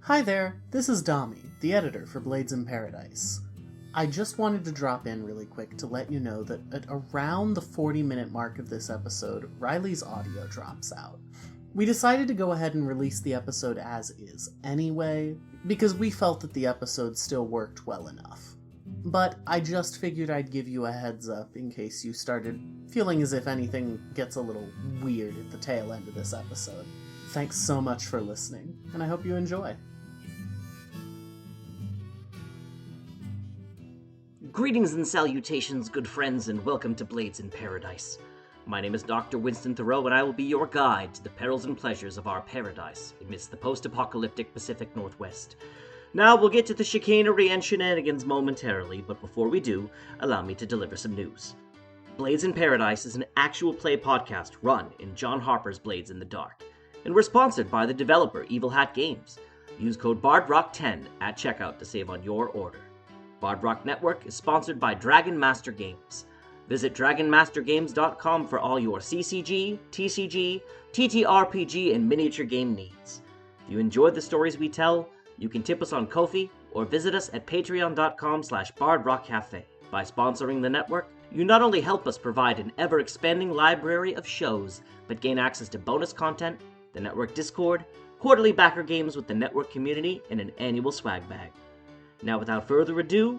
Hi there, this is Dami, the editor for Blades in Paradise. I just wanted to drop in really quick to let you know that at around the 40-minute mark of this episode, Riley's audio drops out. We decided to go ahead and release the episode as is anyway, because we felt that the episode still worked well enough. But I just figured I'd give you a heads up in case you started feeling as if anything gets a little weird at the tail end of this episode. Thanks so much for listening, and I hope you enjoy. Greetings and salutations, good friends, and welcome to Blades in Paradise. My name is Dr. Winston Thoreau, and I will be your guide to the perils and pleasures of our paradise amidst the post-apocalyptic Pacific Northwest. Now, we'll get to the chicanery and shenanigans momentarily, but before we do, allow me to deliver some news. Blades in Paradise is an actual play podcast run in John Harper's Blades in the Dark, and we're sponsored by the developer Evil Hat Games. Use code BARDROCK10 at checkout to save on your order. Bard Rock Network is sponsored by Dragon Master Games. Visit dragonmastergames.com for all your CCG, TCG, TTRPG, and miniature game needs. If you enjoyed the stories we tell, you can tip us on Ko-fi or visit us at patreon.com/bardrockcafe. By sponsoring the network, you not only help us provide an ever-expanding library of shows, but gain access to bonus content, the network Discord, quarterly backer games with the network community, and an annual swag bag. Now, without further ado,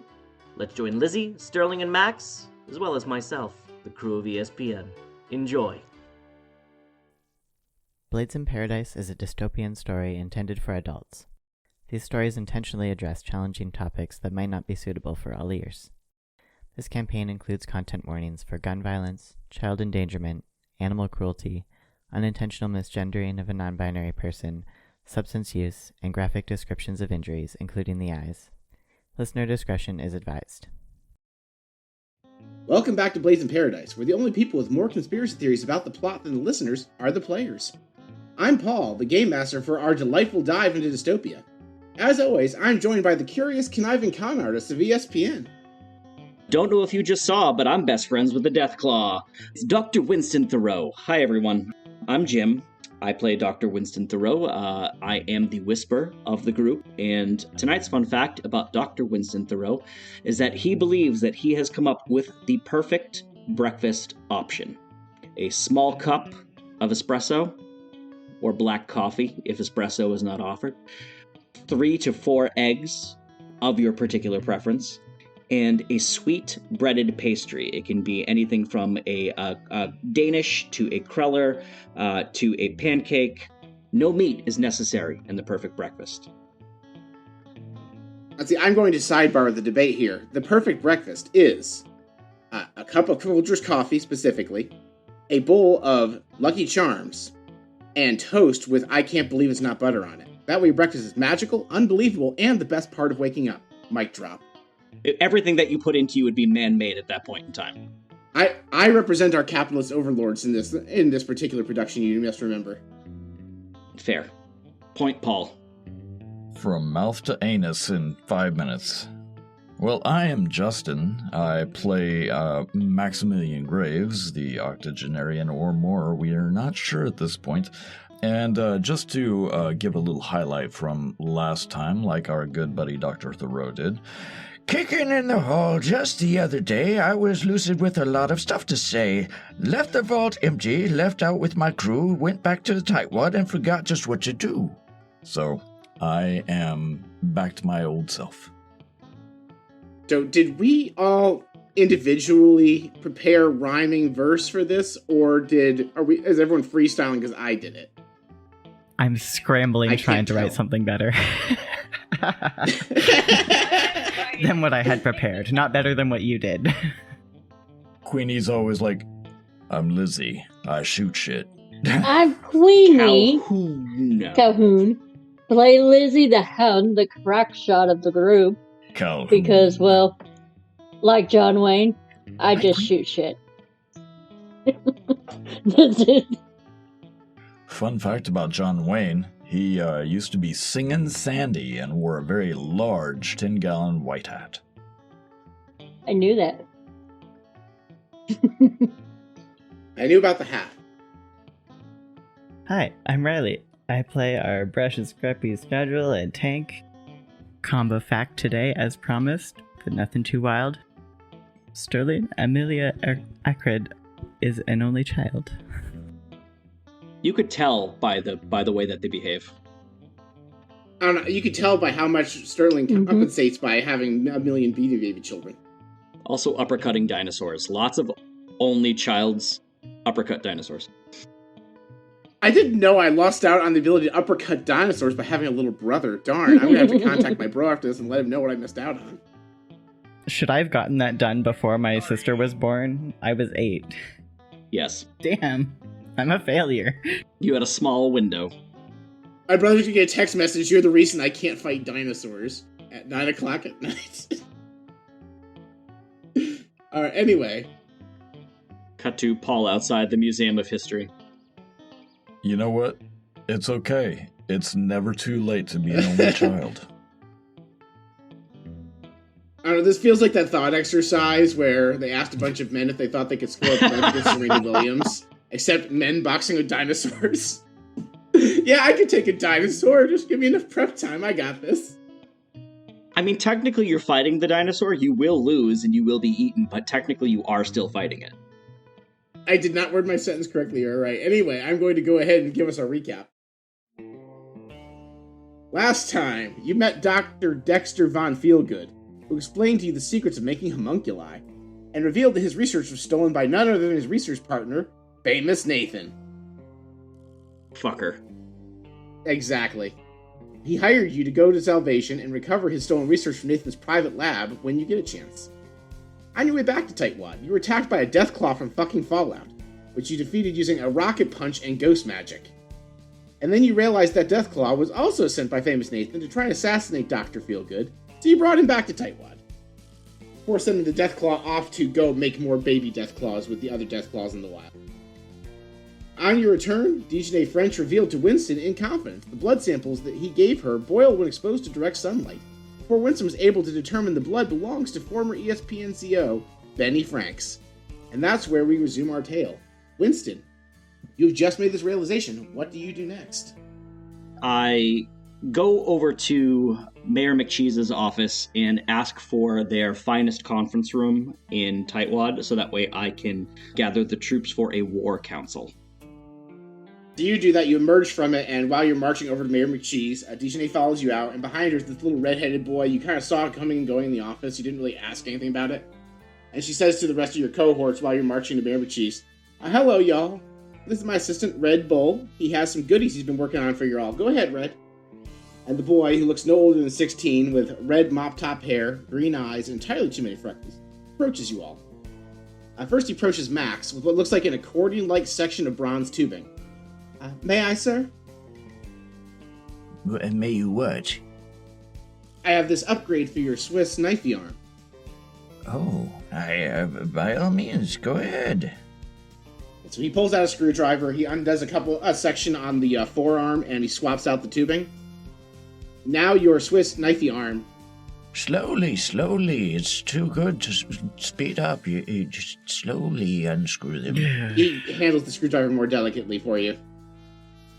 let's join Lizzie, Sterling, and Max, as well as myself, the crew of ESPN. Enjoy. Blades in Paradise is a dystopian story intended for adults. These stories intentionally address challenging topics that might not be suitable for all ears. This campaign includes content warnings for gun violence, child endangerment, animal cruelty, unintentional misgendering of a non-binary person, substance use, and graphic descriptions of injuries, including the eyes. Listener discretion is advised. Welcome back to Blades in Paradise, where the only people with more conspiracy theories about the plot than the listeners are the players. I'm Paul, the game master for our delightful dive into dystopia. As always, I'm joined by the curious, conniving con artist of ESPN. Don't know if you just saw, but I'm best friends with the Deathclaw. It's Dr. Winston Thoreau. Hi, everyone. I'm Jim. I play Dr. Winston Thoreau. I am the whisper of the group, and tonight's fun fact about Dr. Winston Thoreau is that he believes that he has come up with the perfect breakfast option. A small cup of espresso, or black coffee if espresso is not offered, 3 to 4 eggs of your particular preference, and a sweet breaded pastry. It can be anything from a Danish to a cruller to a pancake. No meat is necessary in the perfect breakfast. Let's see, I'm going to sidebar the debate here. The perfect breakfast is a cup of Folgers coffee, specifically, a bowl of Lucky Charms, and toast with I can't believe it's not butter on it. That way breakfast is magical, unbelievable, and the best part of waking up. Mic drop. Everything that you put into you would be man-made at that point in time. I represent our capitalist overlords in this particular production, you must remember. Fair. Point, Paul. From mouth to anus in 5 minutes. Well, I am Justin. I play Maximilian Graves, the octogenarian or more. We are not sure at this point. And just to give a little highlight from last time, like our good buddy Dr. Thoreau did, kicking in the hall just the other day, I was lucid with a lot of stuff to say. Left the vault empty, left out with my crew, went back to the Tightwad and forgot just what to do. So, I am back to my old self. So, did we all individually prepare rhyming verse for this, or is everyone freestyling because I did it? I'm scrambling trying to write something better than what I had prepared. Not better than what you did. Queenie's always like, I'm Lizzie. I shoot shit. I'm Queenie. Calhoun. Play Lizzie the Hound, the crack shot of the group. Calhoun. Because, well, like John Wayne, I just shoot shit. That's it. Fun fact about John Wayne, he used to be Singin' Sandy and wore a very large 10-gallon white hat. I knew that. I knew about the hat. Hi, I'm Riley. I play our Brush and Scrappy schedule and tank. Combo fact today, as promised, but nothing too wild. Sterling Amelia Ackred is an only child. You could tell by the way that they behave. I don't know. You could tell by how much Sterling compensates by having a million baby children. Also uppercutting dinosaurs. Lots of only child's uppercut dinosaurs. I didn't know I lost out on the ability to uppercut dinosaurs by having a little brother. Darn, I'm gonna have to contact my bro after this and let him know what I missed out on. Should I have gotten that done before my sister was born? I was 8. Yes. Damn, I'm a failure. You had a small window. My brother's gonna get a text message, "You're the reason I can't fight dinosaurs," at 9 o'clock at night. Alright, anyway. Cut to Paul outside the Museum of History. You know what? It's okay. It's never too late to be an only child. I don't know, this feels like that thought exercise where they asked a bunch of men if they thought they could score a point against Serena Williams, except men boxing with dinosaurs. Yeah, I could take a dinosaur. Just give me enough prep time. I got this. I mean, technically you're fighting the dinosaur. You will lose and you will be eaten, but technically you are still fighting it. I did not word my sentence correctly, alright. Anyway, I'm going to go ahead and give us a recap. Last time, you met Dr. Dexter Von Feelgood, who explained to you the secrets of making homunculi, and revealed that his research was stolen by none other than his research partner, Famous Nathan. Fucker. Exactly. He hired you to go to Salvation and recover his stolen research from Nathan's private lab when you get a chance. On your way back to Tightwad, you were attacked by a Deathclaw from fucking Fallout, which you defeated using a rocket punch and ghost magic. And then you realized that Deathclaw was also sent by Famous Nathan to try and assassinate Dr. Feelgood, so you brought him back to Tightwad, before sending the Deathclaw off to go make more baby Deathclaws with the other Deathclaws in the wild. On your return, Dejanay French revealed to Winston in confidence the blood samples that he gave her boiled when exposed to direct sunlight, before Winston was able to determine the blood belongs to former ESPN CO, Benny Franks. And that's where we resume our tale. Winston, you've just made this realization. What do you do next? I go over to Mayor McCheese's office and ask for their finest conference room in Tightwad, so that way I can gather the troops for a war council. So you do that, you emerge from it, and while you're marching over to Mayor McCheese, Dejanay follows you out, and behind her is this little red-headed boy you kind of saw coming and going in the office. You didn't really ask anything about it. And she says to the rest of your cohorts while you're marching to Mayor McCheese, "Hello, y'all. This is my assistant, Red Bull. He has some goodies he's been working on for you all. Go ahead, Red." And the boy, who looks no older than 16, with red mop-top hair, green eyes, and entirely too many freckles, approaches you all. First he approaches Max with what looks like an accordion-like section of bronze tubing. "May I, sir?" May you what? "I have this upgrade for your Swiss knifey arm." Oh, by all means, go ahead. So he pulls out a screwdriver, he undoes a section on the forearm, and he swaps out the tubing. Now your Swiss knifey arm. Slowly. It's too good to speed up. You just slowly unscrew them. He handles the screwdriver more delicately for you.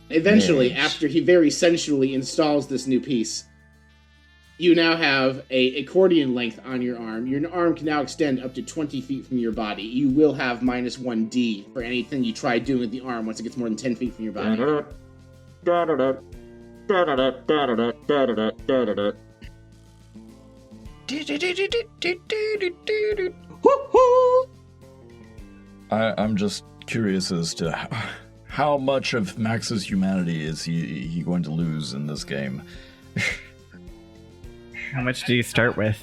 Eventually, Yes. after he very sensually installs this new piece, you now have a accordion length on your arm. Your arm can now extend up to 20 feet from your body. You will have -1D for anything you try doing with the arm once it gets more than 10 feet from your body. I'm just curious as to how much of Max's humanity is he going to lose in this game. How much do you start with?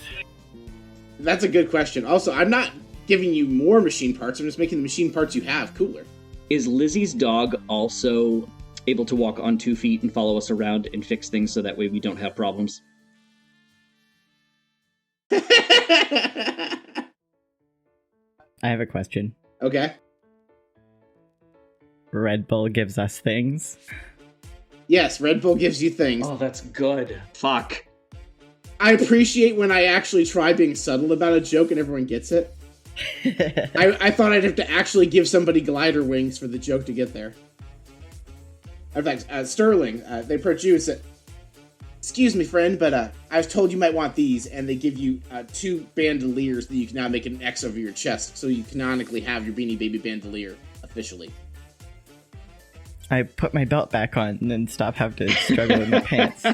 That's a good question. Also, I'm not giving you more machine parts. I'm just making the machine parts you have cooler. Is Lizzie's dog also able to walk on 2 feet and follow us around and fix things so that way we don't have problems? I have a question. Okay. Red Bull gives us things. Yes, Red Bull gives you things. Oh, that's good. Fuck. I appreciate when I actually try being subtle about a joke and everyone gets it. I thought I'd have to actually give somebody glider wings for the joke to get there. In fact, Sterling, they approach you and say, "Excuse me, friend, but I was told you might want these," and they give you 2 bandoliers that you can now make an X over your chest, so you canonically have your Beanie Baby bandolier officially. I put my belt back on and then stop having to struggle in my pants.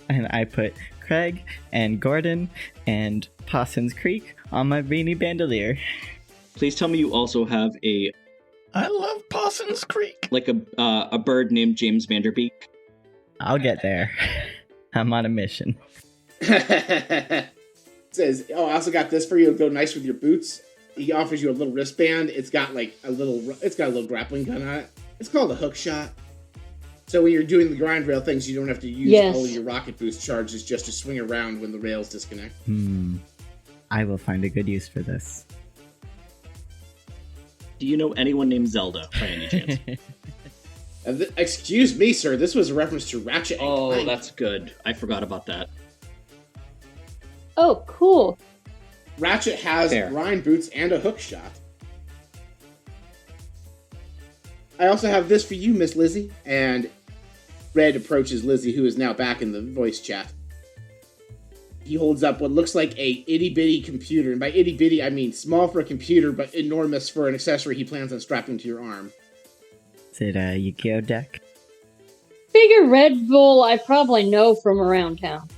And I put Craig and Gordon and Possum's Creek on my Beanie Bandolier. Please tell me you also have I love Possum's Creek. like a bird named James Vanderbeek. I'll get there. I'm on a mission. Says, "Oh, I also got this for you. It'll go nice with your boots." He offers you a little wristband. It's got a little grappling gun on it. It's called a hook shot. So when you're doing the grind rail things, you don't have to use all of your rocket boost charges just to swing around when the rails disconnect. I will find a good use for this. Do you know anyone named Zelda, by any chance? Excuse me, sir. This was a reference to Ratchet and Oh, Clank. that's good. I forgot about that. Oh, cool. Ratchet has Fair. grind boots and a hook shot. I also have this for you, Miss Lizzie. And Red approaches Lizzie, who is now back in the voice chat. He holds up what looks like a itty-bitty computer. And by itty-bitty, I mean small for a computer, but enormous for an accessory he plans on strapping to your arm. Is it a Yu-Gi-Oh deck? Figure Red Bull I probably know from around town.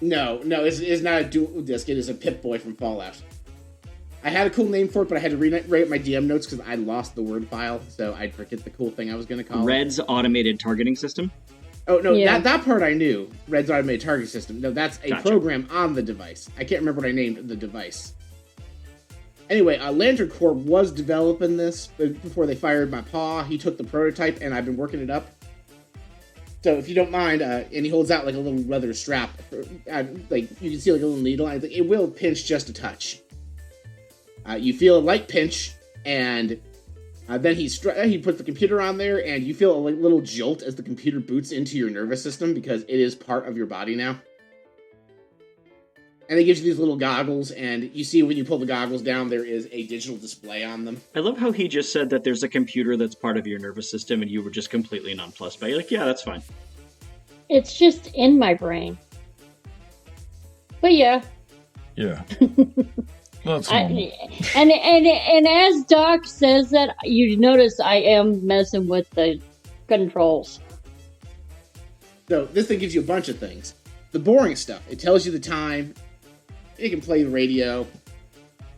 No, it's not a dual disc. It is a Pip-Boy from Fallout. I had a cool name for it, but I had to rewrite my DM notes because I lost the word file, so I'd forget the cool thing I was going to call it. Red's automated targeting system? Oh, no, Yeah. that part I knew. Red's automated target system. No, that's a Gotcha. program on the device. I can't remember what I named the device. Anyway, Lantern Corps was developing this before they fired my paw. He took the prototype, and I've been working it up. So if you don't mind, and he holds out like a little leather strap, like you can see like a little needle. I think it will pinch just a touch. You feel a light pinch, and then he puts the computer on there, and you feel a little jolt as the computer boots into your nervous system because it is part of your body now. And it gives you these little goggles, and you see when you pull the goggles down, there is a digital display on them. I love how he just said that there's a computer that's part of your nervous system, and you were just completely nonplussed by it. You're like, yeah, that's fine. It's just in my brain. But yeah. Yeah. That's I, normal. and as Doc says that, you notice I am messing with the controls. So this thing gives you a bunch of things. The boring stuff. It tells you the time. It can play the radio.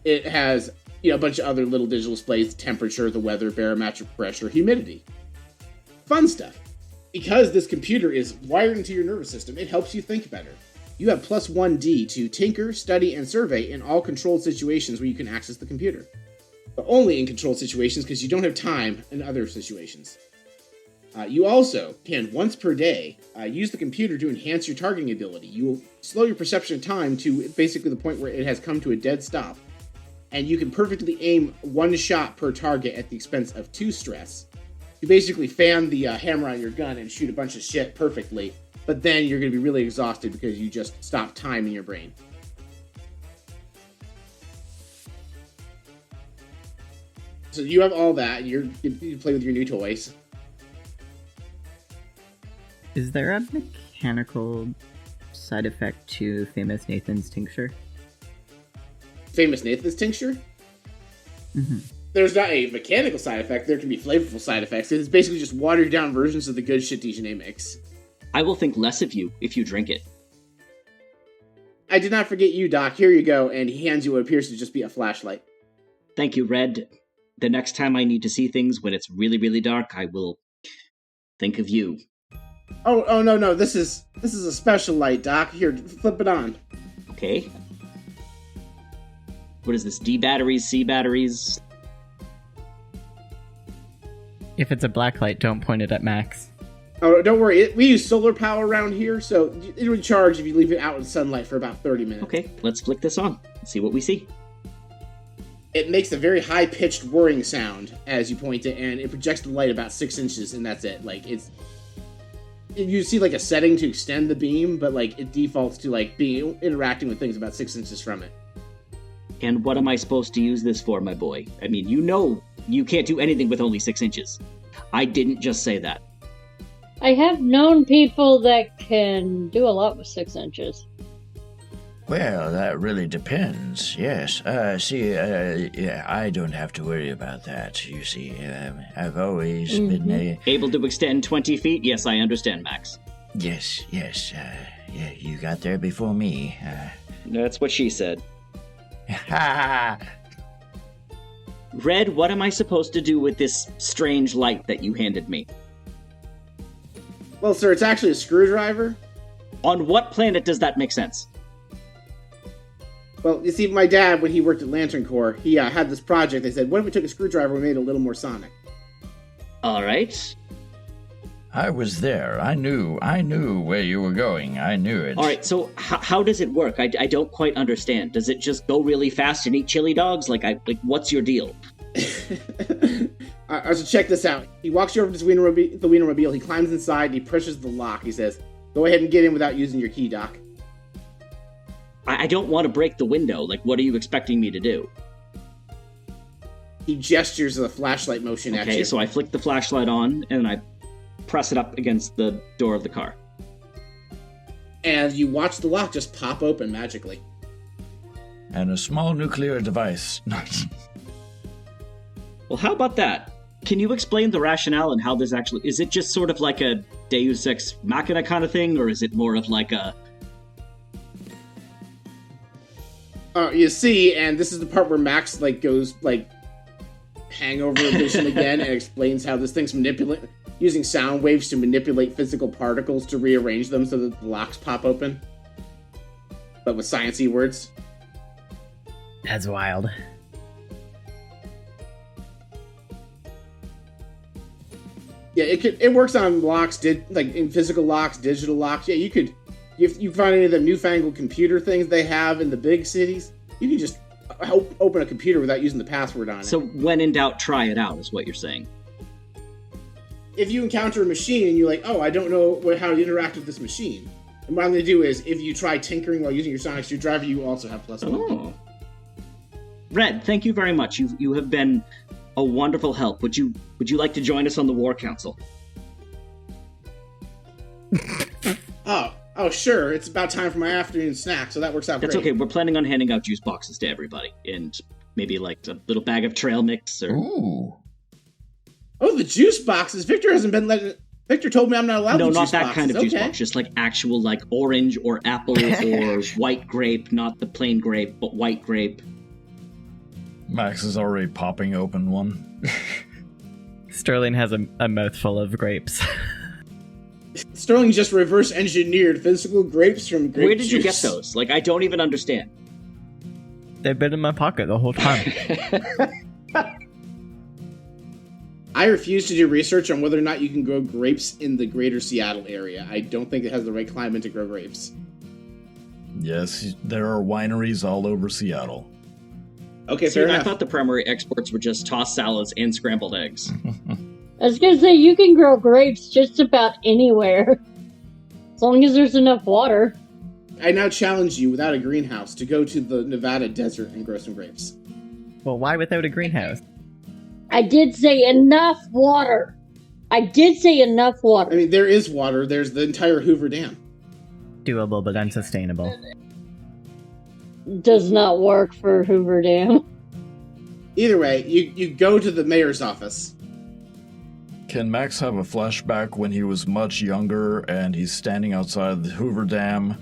It has, a bunch of other little digital displays, the temperature, the weather, barometric pressure, humidity. Fun stuff. Because this computer is wired into your nervous system, it helps you think better. You have plus 1D to tinker, study, and survey in all controlled situations where you can access the computer. But only in controlled situations because you don't have time in other situations. You also can, once per day, use the computer to enhance your targeting ability. You will slow your perception of time to basically the point where it has come to a dead stop. And you can perfectly aim 1 shot per target at the expense of 2 stress. You basically fan the hammer on your gun and shoot a bunch of shit perfectly, but then you're going to be really exhausted because you just stopped time in your brain. So you have all that, you play with your new toys. Is there a mechanical side effect to Famous Nathan's tincture? Famous Nathan's tincture? Mm-hmm. There's not a mechanical side effect, there can be flavorful side effects. It's basically just watered down versions of the good shit Dijonay makes. I will think less of you if you drink it. I did not forget you, Doc. Here you go, and he hands you what appears to just be a flashlight. Thank you, Red. The next time I need to see things when it's really, really dark, I will think of you. Oh no, this is a special light, Doc. Here, flip it on. Okay. What is this? D batteries, C batteries? If it's a black light, don't point it at Max. Oh, don't worry. We use solar power around here, so it would charge if you leave it out in sunlight for about 30 minutes. Okay, let's flick this on and see what we see. It makes a very high-pitched whirring sound as you point it, and it projects the light about 6 inches, and that's it. You see a setting to extend the beam, but it defaults to being interacting with things about 6 inches from it. And what am I supposed to use this for, my boy? I mean, you know you can't do anything with only 6 inches. I didn't just say that. I have known people that can do a lot with 6 inches. Well, that really depends. Yes. Yeah, I don't have to worry about that. You see, I've always been Able to extend 20 feet? Yes, I understand, Max. Yes. Yeah, you got there before me. That's what she said. Ha! Red, what am I supposed to do with this strange light that you handed me? Well, sir, it's actually a screwdriver. On what planet does that make sense? Well, you see, my dad, when he worked at Lantern Corps, he had this project. They said, what if we took a screwdriver and made it a little more sonic? All right. I was there. I knew where you were going. I knew it. All right, so how does it work? I don't quite understand. Does it just go really fast and eat chili dogs? Like what's your deal? So check this out. He walks you over to the Wienermobile. He climbs inside and he pushes the lock. He says, go ahead and get in without using your key, Doc. I don't want to break the window. Like, what are you expecting me to do? He gestures a flashlight motion at you. Okay, so I flick the flashlight on and I press it up against the door of the car. And you watch the lock just pop open magically. And a small nuclear device. Well, how about that? Can you explain the rationale and how this actually... Is it just sort of like a Deus Ex Machina kind of thing, or is it more of like a... You see, and this is the part where Max goes hangover vision again and explains how this thing's using sound waves to manipulate physical particles to rearrange them so that the locks pop open. But with sciencey words. That's wild. Yeah, it works on locks, in physical locks, digital locks. Yeah, if you find any of the newfangled computer things they have in the big cities, you can just open a computer without using the password on it. So when in doubt, try it out, is what you're saying. If you encounter a machine and you're like, oh, I don't know how to interact with this machine, and what I'm going to do is, if you try tinkering while using your sonic screwdriver, you also have +1. Oh. Red, thank you very much. You have been a wonderful help. Would you like to join us on the War Council? Oh, sure. It's about time for my afternoon snack, so that works out That's great. okay. We're planning on handing out juice boxes to everybody, and maybe a little bag of trail mix. Or... Ooh. Oh, the juice boxes. Victor hasn't been letting... Victor told me I'm not allowed to juice boxes. No, not that kind of juice box. Just actual orange or apple or white grape, not the plain grape, but white grape. Max is already popping open one. Sterling has a mouthful of grapes. Sterling just reverse engineered physical grapes from grape Where did you get juice. those? I don't even understand. They've been in my pocket the whole time. I refuse to do research on whether or not you can grow grapes in the greater Seattle area. I don't think it has the right climate to grow grapes. Yes, there are wineries all over Seattle. Okay, fair enough. I thought the primary exports were just tossed salads and scrambled eggs. I was gonna say, you can grow grapes just about anywhere. As long as there's enough water. I now challenge you, without a greenhouse, to go to the Nevada desert and grow some grapes. Well, why without a greenhouse? I did say enough water. I mean, there is water. There's the entire Hoover Dam. Doable, but unsustainable. Does not work for Hoover Dam. Either way, you go to the mayor's office. Can Max have a flashback when he was much younger and he's standing outside the Hoover Dam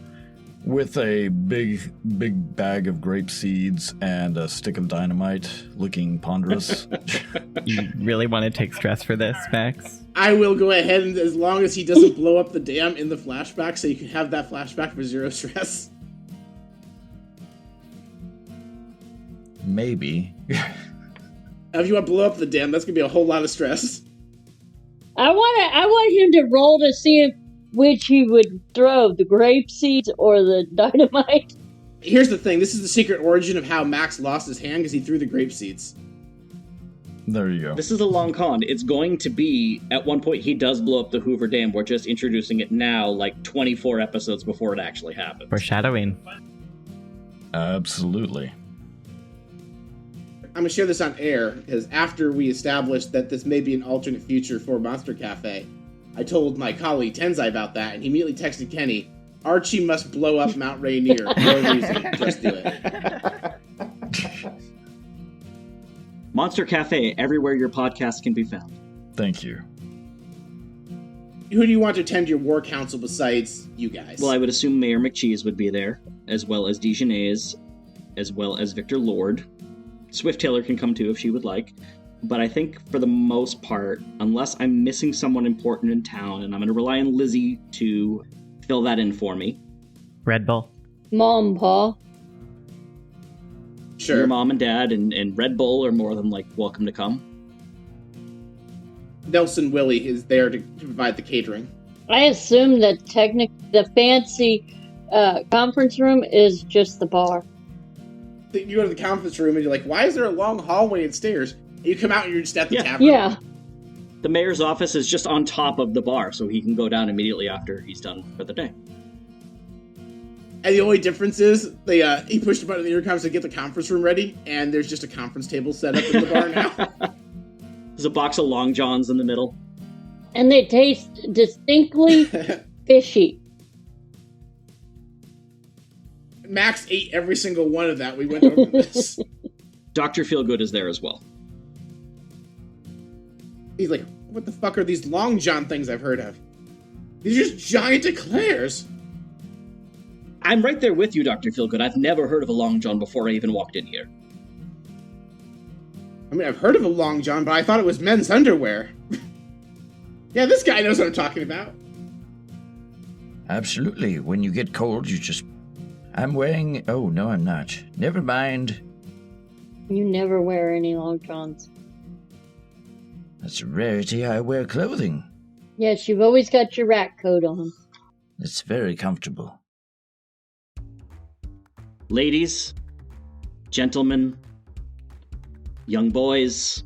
with a big bag of grape seeds and a stick of dynamite, looking ponderous? You really want to take stress for this, Max? I will go ahead, and as long as he doesn't blow up the dam in the flashback, so you can have that flashback for 0 stress. Maybe. If you want to blow up the dam, that's going to be a whole lot of stress. I want him to roll to see which he would throw, the grape seeds or the dynamite. Here's the thing. This is the secret origin of how Max lost his hand, because he threw the grape seeds. There you go. This is a long con. It's going to be, at one point, he does blow up the Hoover Dam. We're just introducing it now, 24 episodes before it actually happens. Foreshadowing. Absolutely. gonna share this on air, because after we established that this may be an alternate future for Monster Cafe, I told my colleague Tenzai about that, and he immediately texted Kenny, Archie must blow up Mount Rainier. No reason, just do it. Monster Cafe, everywhere your podcast can be found. Thank you. Who do you want to attend your war council besides you guys? Well, I would assume Mayor McCheese would be there, as well as Dijonais, as well as Victor Lord. Swift Taylor can come too if she would like. But I think for the most part, unless I'm missing someone important in town, and I'm going to rely on Lizzie to fill that in for me. Red Bull. Mom, Pa. Sure. Your mom and dad and Red Bull are more than welcome to come. Nelson Willie is there to provide the catering. I assume that the fancy conference room is just the bar. You go to the conference room and you're like, why is there a long hallway and stairs? And you come out and you're just at the tavern. Yeah. The mayor's office is just on top of the bar, so he can go down immediately after he's done for the day. And the only difference is he pushed a button in the intercom to get the conference room ready, and there's just a conference table set up in the bar now. There's a box of Long Johns in the middle. And they taste distinctly fishy. Max ate every single one of that. We went over this. Dr. Feelgood is there as well. He's like, what the fuck are these Long John things I've heard of? These are just giant eclairs. I'm right there with you, Dr. Feelgood. I've never heard of a Long John before I even walked in here. I mean, I've heard of a Long John, but I thought it was men's underwear. Yeah, this guy knows what I'm talking about. Absolutely. When you get cold, you just... I'm wearing... Oh, no, I'm not. Never mind. You never wear any long johns. That's a rarity. I wear clothing. Yes, you've always got your rat coat on. It's very comfortable. Ladies, gentlemen, young boys,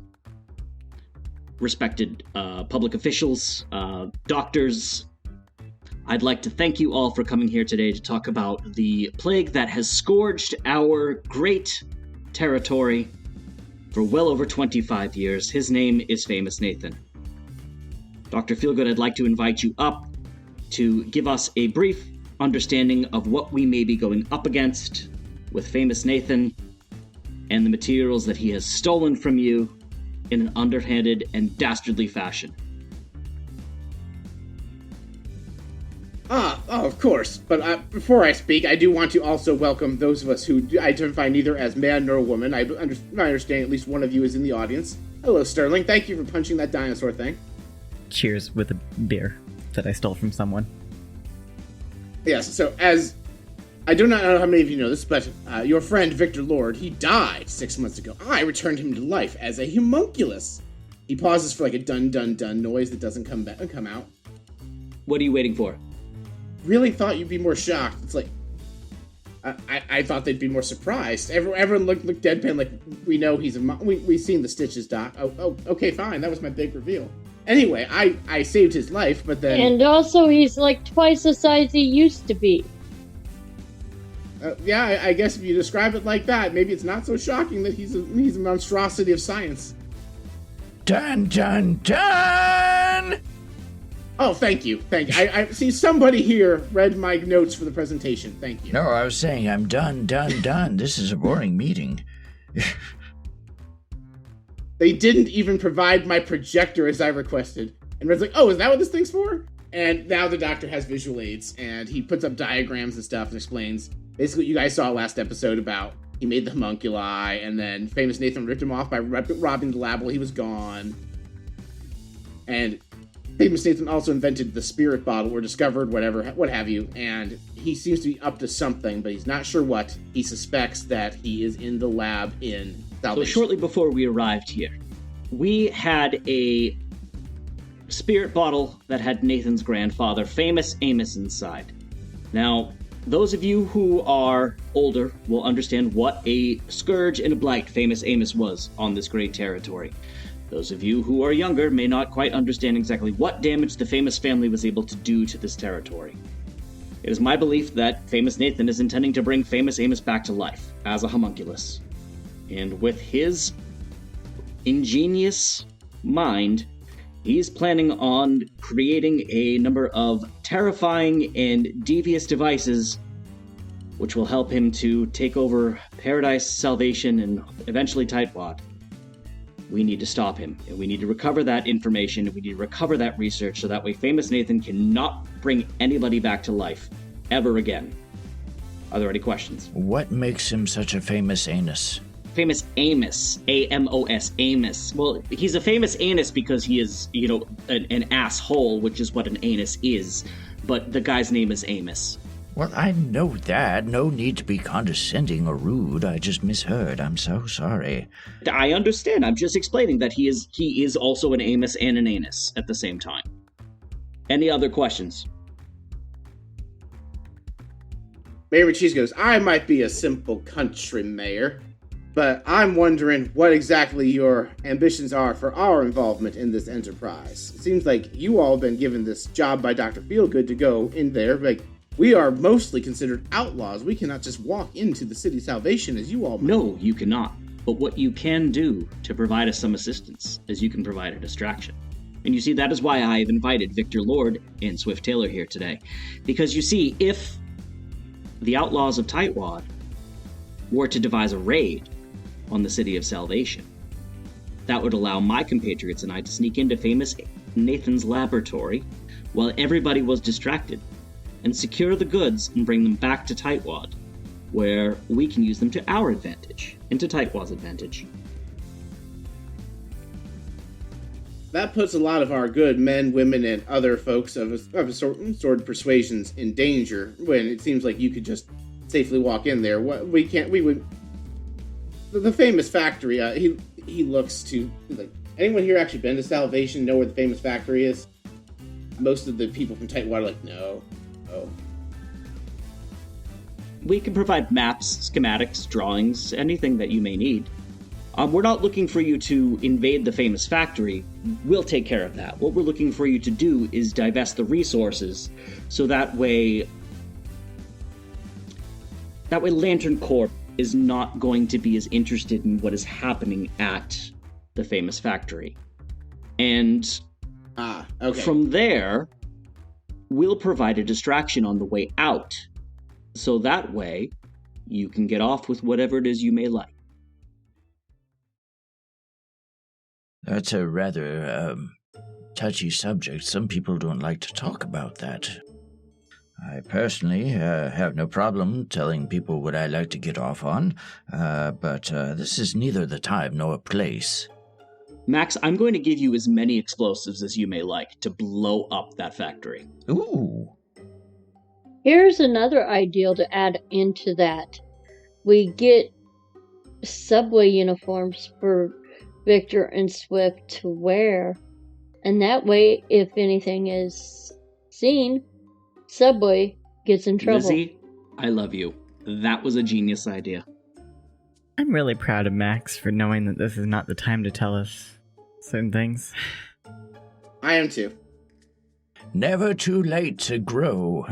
respected public officials, doctors, I'd like to thank you all for coming here today to talk about the plague that has scourged our great territory for well over 25 years. His name is Famous Nathan. Dr. Feelgood, I'd like to invite you up to give us a brief understanding of what we may be going up against with Famous Nathan and the materials that he has stolen from you in an underhanded and dastardly fashion. Of course. But before I speak, I do want to also welcome those of us who identify neither as man nor woman. I understand at least one of you is in the audience. Hello, Sterling. Thank you for punching that dinosaur thing. Cheers with a beer that I stole from someone. Yes, so as... I do not know how many of you know this, but your friend Victor Lord, he died 6 months ago. I returned him to life as a homunculus. He pauses for like a dun-dun-dun noise that doesn't come out. What are you waiting for? Really thought you'd be more shocked. It's like... I thought they'd be more surprised. Everyone looked deadpan like, we know he's a... We've seen the stitches, Doc. Oh, okay, fine. That was my big reveal. Anyway, I saved his life, but then... And also, he's like twice the size he used to be. Yeah, I guess if you describe it like that, maybe it's not so shocking that he's a monstrosity of science. Dun, dun, dun! Oh, thank you. I see somebody here read my notes for the presentation. Thank you. No, I was saying I'm done. This is a boring meeting. They didn't even provide my projector as I requested. And Red's like, oh, is that what this thing's for? And now the doctor has visual aids, and he puts up diagrams and stuff and explains basically what you guys saw last episode about he made the homunculi, and then Famous Nathan ripped him off by robbing the lab while he was gone. And Famous Nathan also invented the spirit bottle, or discovered what have you, and he seems to be up to something, but he's not sure what. He suspects that he is in the lab in Salvation. So shortly before we arrived here, we had a spirit bottle that had Nathan's grandfather, Famous Amos, inside. Now, those of you who are older will understand what a scourge and a blight Famous Amos was on this great territory. Those of you who are younger may not quite understand exactly what damage the Famous family was able to do to this territory. It is my belief that Famous Nathan is intending to bring Famous Amos back to life as a homunculus. And with his ingenious mind, he's planning on creating a number of terrifying and devious devices which will help him to take over Paradise, Salvation, and eventually Tightwad. We need to stop him, and we need to recover that information, and we need to recover that research so that way Famous Nathan cannot bring anybody back to life ever again. Are there any questions? What makes him such a famous anus? Famous Amos. A-M-O-S, Amos. Well, he's a famous anus because he is, an asshole, which is what an anus is. But the guy's name is Amos. Well, I know that. No need to be condescending or rude. I just misheard. I'm so sorry. I understand. I'm just explaining that he is also an Amos and an anus at the same time. Any other questions? Mayor Cheese goes, I might be a simple country mayor, but I'm wondering what exactly your ambitions are for our involvement in this enterprise. It seems like you all have been given this job by Dr. Feelgood to go in there. Like, we are mostly considered outlaws. We cannot just walk into the City Salvation as you all might. No, you cannot. But what you can do to provide us some assistance is you can provide a distraction. And you see, that is why I have invited Victor Lord and Swift Taylor here today. Because you see, if the outlaws of Tightwad were to devise a raid on the City of Salvation, that would allow my compatriots and I to sneak into Famous Nathan's laboratory while everybody was distracted and secure the goods and bring them back to Tightwad, where we can use them to our advantage and to Tightwad's advantage. That puts a lot of our good men, women, and other folks of a sort of persuasions in danger when it seems like you could just safely walk in there. The Famous Factory, he looks to, like, anyone here actually been to Salvation, know where the Famous Factory is? Most of the people from Tightwad are like, no. We can provide maps, schematics, drawings, anything that you may need. We're not looking for you to invade the Famous Factory. We'll take care of that. What we're looking for you to do is divest the resources, so that way Lantern Corp is not going to be as interested in what is happening at the Famous Factory. And from there, we'll provide a distraction on the way out, so that way you can get off with whatever it is you may like. That's a rather, touchy subject. Some people don't like to talk about that. I personally have no problem telling people what I like to get off on, but this is neither the time nor place. Max, I'm going to give you as many explosives as you may like to blow up that factory. Ooh. Here's another idea to add into that. We get subway uniforms for Victor and Swift to wear, and that way, if anything is seen, Subway gets in trouble. Lizzie, I love you. That was a genius idea. I'm really proud of Max for knowing that this is not the time to tell us certain things. I am too. Never too late to grow.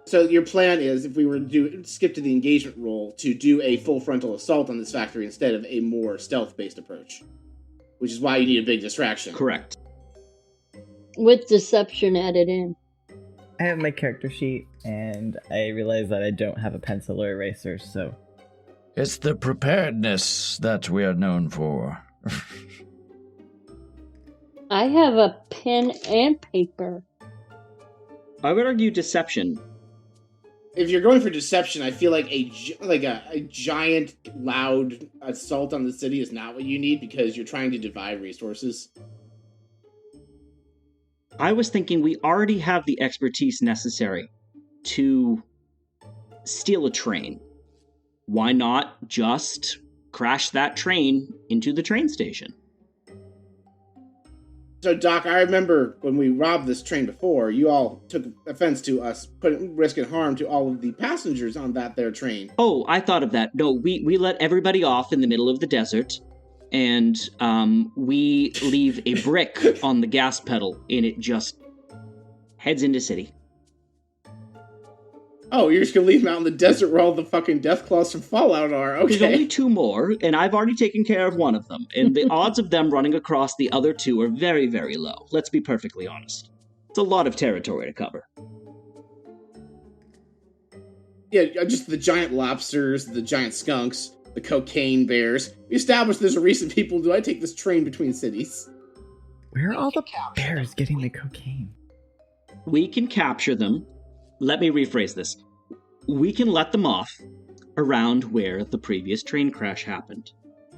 So your plan is, if we were to skip to the engagement roll, to do a full frontal assault on this factory instead of a more stealth-based approach. Which is why you need a big distraction. Correct. With deception added in. I have my character sheet, and I realize that I don't have a pencil or eraser, so... It's the preparedness that we are known for. I have a pen and paper. I would argue deception. If you're going for deception, I feel like a giant, loud assault on the city is not what you need, because you're trying to divide resources. I was thinking we already have the expertise necessary to steal a train. Why not just crash that train into the train station? So, Doc, I remember when we robbed this train before, you all took offense to us risking harm to all of the passengers on that there train. Oh, I thought of that. No, we let everybody off in the middle of the desert, and we leave a brick on the gas pedal, and it just heads into city. Oh, you're just gonna leave them out in the desert where all the fucking death claws from Fallout are. Okay. There's only 2 more, and I've already taken care of one of them. And the odds of them running across the other 2 are very, very low. Let's be perfectly honest. It's a lot of territory to cover. Yeah, just the giant lobsters, the giant skunks, the cocaine bears. We established there's a reason people do I take this train between cities. Where are all the bears getting the cocaine? We can capture them. Let me rephrase this. We can let them off around where the previous train crash happened.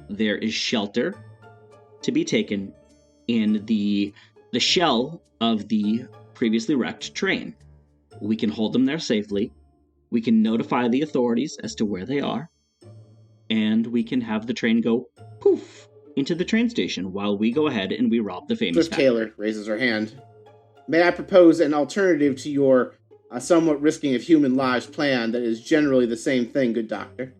There is shelter to be taken in the shell of the previously wrecked train. We can hold them there safely. We can notify the authorities as to where they are. And we can have the train go poof into the train station while we go ahead and we rob the famous Swift Taylor raises her hand. May I propose an alternative to your somewhat risking of human lives plan that is generally the same thing, good doctor?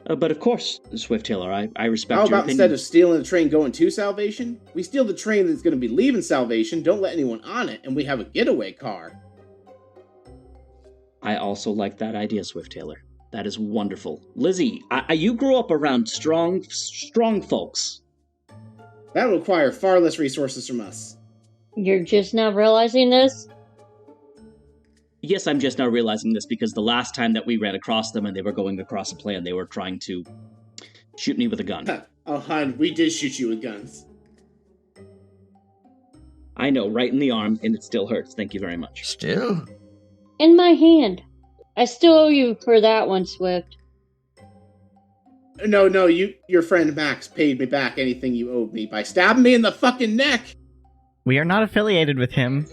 But of course, Swift Taylor, I respect How your about opinion. instead of stealing the train going to Salvation, we steal the train that's going to be leaving Salvation, don't let anyone on it, and we have a getaway car. I also like that idea, Swift Taylor. That is wonderful. Lizzie, you grew up around strong folks. That will require far less resources from us. You're just now realizing this? Yes, I'm just now realizing this because the last time that we ran across them and they were going across a plan, they were trying to shoot me with a gun. Oh, hon, we did shoot you with guns. I know, right in the arm, and it still hurts. Thank you very much. Still? In my hand. I still owe you for that one, Swift. No, your friend Max paid me back anything you owed me by stabbing me in the fucking neck. We are not affiliated with him.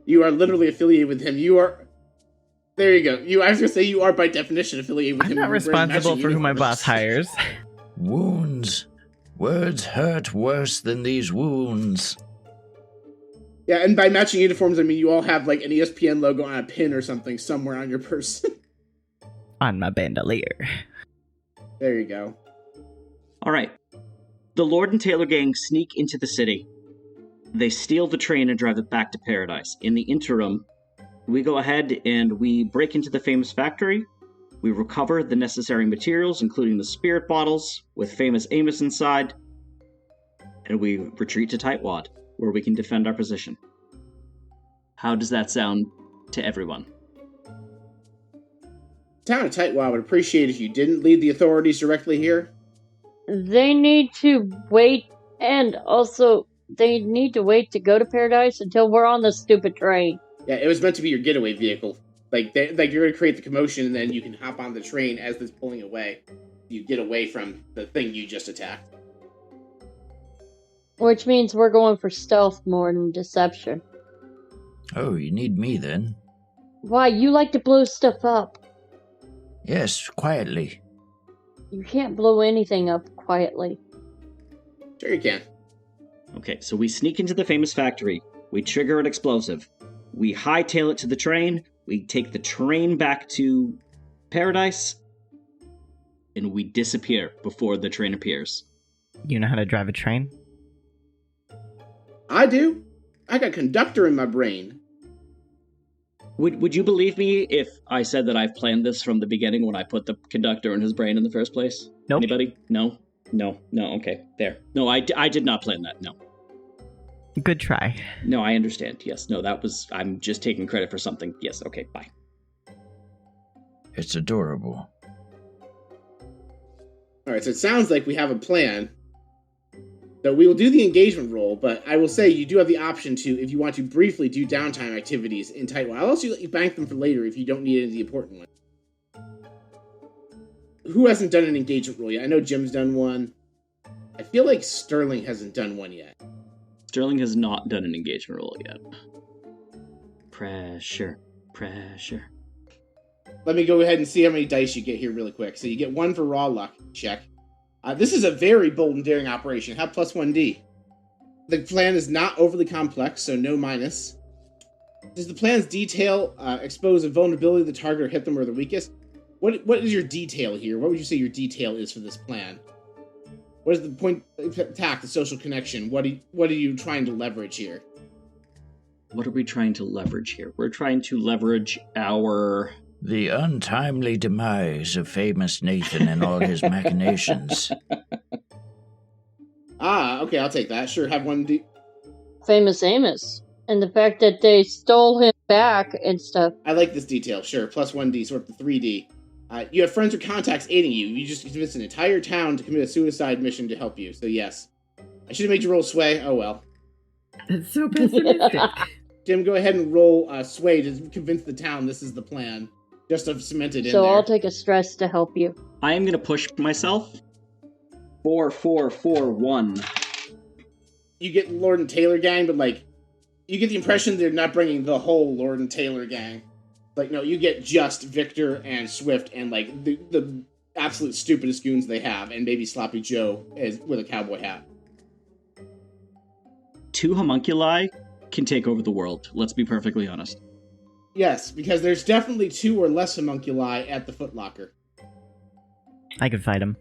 You are literally affiliated with him. You are... There you go. I was going to say you are by definition affiliated with I'm him. not responsible for who my boss hires. Wounds. Words hurt worse than these wounds. Yeah, and by matching uniforms, I mean you all have like an ESPN logo on a pin or something somewhere on your person. On my bandolier. There you go. All right. The Lord and Taylor gang sneak into the city. They steal the train and drive it back to Paradise. In the interim, we go ahead and we break into the famous factory. We recover the necessary materials, including the spirit bottles with famous Amos inside. And we retreat to Tightwad, where we can defend our position. How does that sound to everyone? Town of Tightwad would appreciate if you didn't lead the authorities directly here. They need to wait, and also they need to wait to go to Paradise until we're on the stupid train. Yeah, it was meant to be your getaway vehicle. Like you're going to create the commotion, and then you can hop on the train as it's pulling away. You get away from the thing you just attacked. Which means we're going for stealth more than deception. Oh, you need me then? Why, you like to blow stuff up. Yes, quietly. You can't blow anything up quietly. Sure you can. Okay, so we sneak into the famous factory. We trigger an explosive. We hightail it to the train. We take the train back to Paradise. And we disappear before the train appears. You know how to drive a train? I do. I got conductor in my brain. Would you believe me if I said that I've planned this from the beginning when I put the conductor in his brain in the first place? Nope. Anybody? No, okay, there. No, I did not plan that, no. Good try. No, I understand, yes. No, I'm just taking credit for something. Yes, okay, bye. It's adorable. Alright, so it sounds like we have a plan. So we will do the engagement roll, but I will say you do have the option to, if you want to briefly do downtime activities in Tightwad. I'll also let you bank them for later if you don't need any of the important ones. Who hasn't done an engagement roll yet? I know Jim's done one. I feel like Sterling hasn't done one yet. Sterling has not done an engagement roll yet. Pressure. Let me go ahead and see how many dice you get here really quick. So you get 1 for raw luck, check. This is a very bold and daring operation. Have plus 1d. The plan is not overly complex, so no minus. Does the plan's detail expose a vulnerability of the target or hit them where they're weakest? What is your detail here? What would you say your detail is for this plan? What is the point attack, the social connection? What are you trying to leverage here? What are we trying to leverage here? We're trying to leverage our... The untimely demise of famous Nathan and all his machinations. Okay, I'll take that. Sure, have 1D. Famous Amos. And the fact that they stole him back and stuff. I like this detail. Sure, plus 1D, so we're up to 3D. You have friends or contacts aiding you. You just convinced an entire town to commit a suicide mission to help you, so yes. I should have made you roll sway. Oh well. That's so pessimistic. Jim, go ahead and roll sway to convince the town this is the plan. Just to cement it in So there. I'll take a stress to help you. I am going to push myself. 4, 4, 4, 1. You get Lord and Taylor gang, but like, you get the impression they're not bringing the whole Lord and Taylor gang. Like, no, you get just Victor and Swift and like the absolute stupidest goons they have, and maybe Sloppy Joe with a cowboy hat. 2 homunculi can take over the world. Let's be perfectly honest. Yes, because there's definitely 2 or less homunculi at the Foot Locker. I could fight him.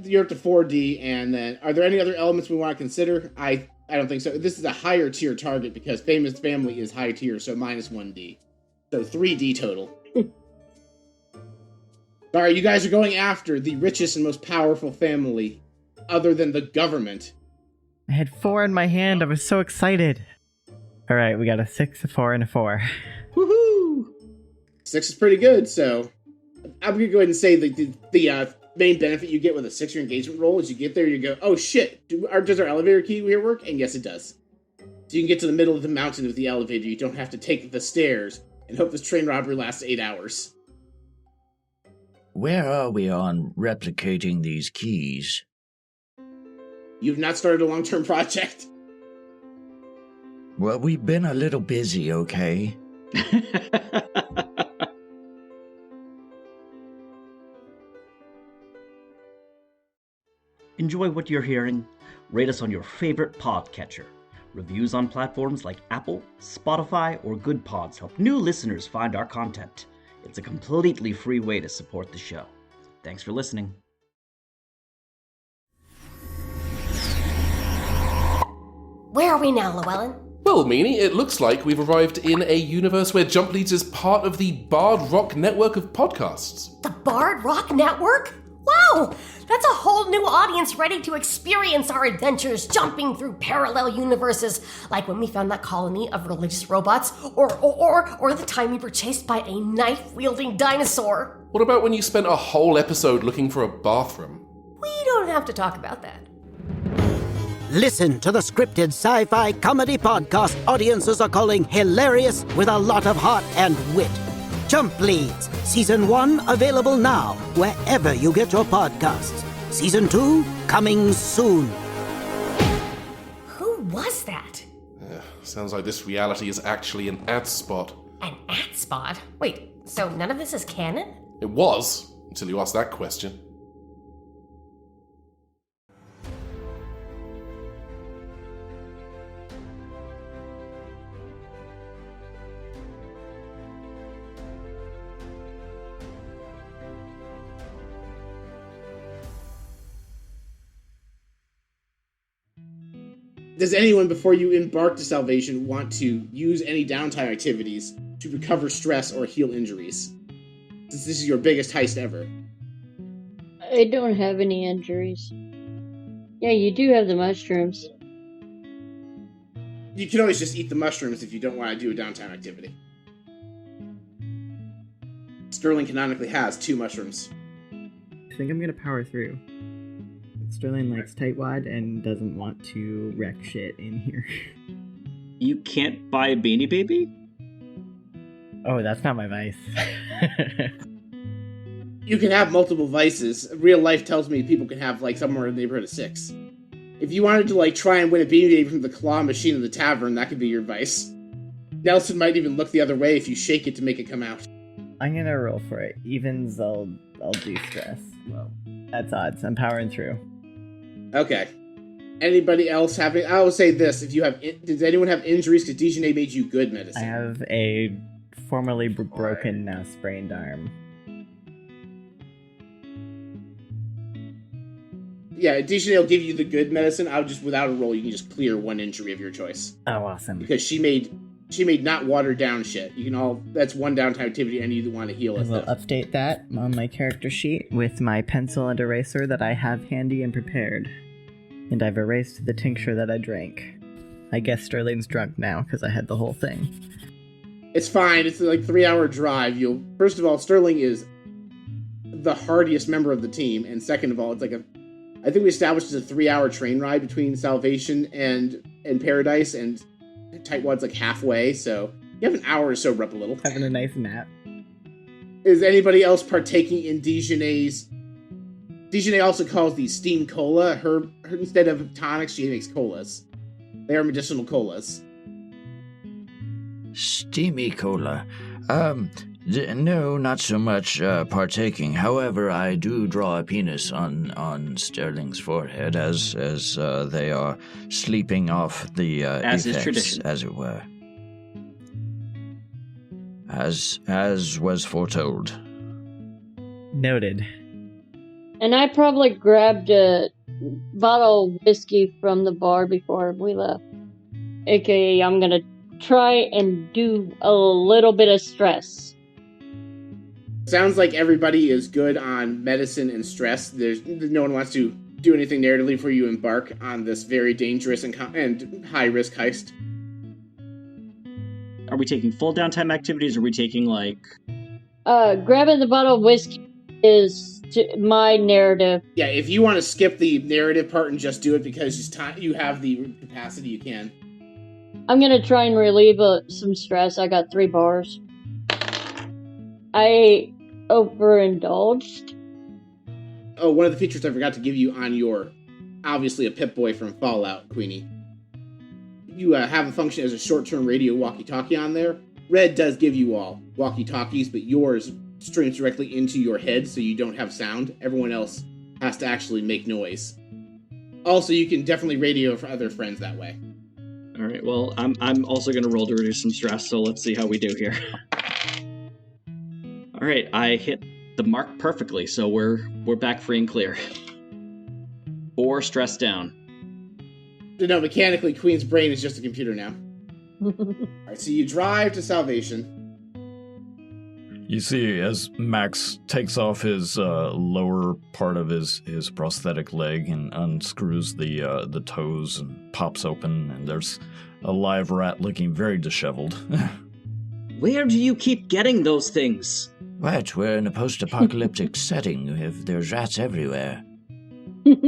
You're up to 4D, and then are there any other elements we want to consider? I don't think so. This is a higher tier target because Famous Family is high tier, so minus 1D. So 3D total. Alright, you guys are going after the richest and most powerful family other than the government. I had 4 in my hand. I was so excited. All right, we got a 6, a 4, and a 4. Woohoo! 6 is pretty good, so I'm gonna go ahead and say the main benefit you get with a 6-year engagement roll is you get there, you go, oh shit, does our elevator key here work? And yes, it does. So you can get to the middle of the mountain with the elevator. You don't have to take the stairs and hope this train robbery lasts 8 hours. Where are we on replicating these keys? You've not started a long-term project. Well, we've been a little busy, okay? Enjoy what you're hearing? Rate us on your favorite podcatcher. Reviews on platforms like Apple, Spotify, or Good Pods help new listeners find our content. It's a completely free way to support the show. Thanks for listening. Where are we now, Llewellyn? Well, Meanie, it looks like we've arrived in a universe where Jump Leads is part of the Bard Rock network of podcasts. The Bard Rock Network? Wow! That's a whole new audience ready to experience our adventures jumping through parallel universes, like when we found that colony of religious robots, or the time we were chased by a knife-wielding dinosaur. What about when you spent a whole episode looking for a bathroom? We don't have to talk about that. Listen to the scripted sci-fi comedy podcast audiences are calling hilarious with a lot of heart and wit. Jump Leads, Season 1 available now, wherever you get your podcasts. Season 2 coming soon. Who was that? Sounds like this reality is actually an ad spot. An ad spot? Wait, so none of this is canon? It was, until you asked that question. Does anyone, before you embark to salvation, want to use any downtime activities to recover stress or heal injuries? Since this is your biggest heist ever. I don't have any injuries. Yeah, you do have the mushrooms. You can always just eat the mushrooms if you don't want to do a downtime activity. Sterling canonically has 2 mushrooms. I think I'm gonna power through. Sterling likes Tightwad and doesn't want to wreck shit in here. You can't buy a Beanie Baby? Oh, that's not my vice. You can have multiple vices. Real life tells me people can have, like, somewhere in the neighborhood of 6. If you wanted to, like, try and win a Beanie Baby from the claw machine in the tavern, that could be your vice. Nelson might even look the other way if you shake it to make it come out. I'm gonna roll for it. Evens, I'll do stress. Well, that's odds. I'm powering through. Okay. Anybody else having... I will say this. If you have... Does anyone have injuries? Because Dijonay made you good medicine. I have a formerly broken, now sprained arm. Yeah, Dijonay will give you the good medicine. I'll just... Without a roll, you can just clear 1 injury of your choice. Oh, awesome. Because she made She made not watered down shit. You can all, that's one downtime activity any of you that want to heal I us. will update that on my character sheet with my pencil and eraser that I have handy and prepared. And I've erased the tincture that I drank. I guess Sterling's drunk now because I had the whole thing. It's fine. It's like 3-hour drive. First of all, Sterling is the hardiest member of the team, and second of all, it's like I think we established it's a 3-hour train ride between Salvation and Paradise, and Tightwad's like halfway, so you have an hour to sober up a little. Having a nice nap. Is anybody else partaking in Dijonay's? Dijonay also calls these steamed cola. Her instead of tonics, she makes colas. They are medicinal colas. Steamy cola. No, not so much partaking. However, I do draw a penis on Sterling's forehead as they are sleeping off the as effects, is tradition, as it were. As was foretold. Noted. And I probably grabbed a bottle of whiskey from the bar before we left. AKA, I'm gonna try and do a little bit of stress. Sounds like everybody is good on medicine and stress. No one wants to do anything narratively before you embark on this very dangerous and high-risk heist. Are we taking full downtime activities, or are we taking, like... Grabbing the bottle of whiskey is my narrative. Yeah, if you want to skip the narrative part and just do it because you have the capacity, you can. I'm gonna try and relieve some stress. I got 3 bars. I overindulged. Oh, one of the features I forgot to give you on your, obviously a Pip-Boy from Fallout, Queenie. You have a function as a short-term radio walkie-talkie on there. Red does give you all walkie-talkies, but yours streams directly into your head, so you don't have sound. Everyone else has to actually make noise. Also, you can definitely radio for other friends that way. All right, well, I'm also going to roll to reduce some stress, so let's see how we do here. All right, I hit the mark perfectly, so we're back free and clear. 4 stress down. No, mechanically, Queen's brain is just a computer now. Alright, so you drive to Salvation. You see, as Max takes off his lower part of his prosthetic leg and unscrews the toes and pops open, and there's a live rat looking very disheveled. Where do you keep getting those things? What? We're in a post-apocalyptic setting. There's rats everywhere. You're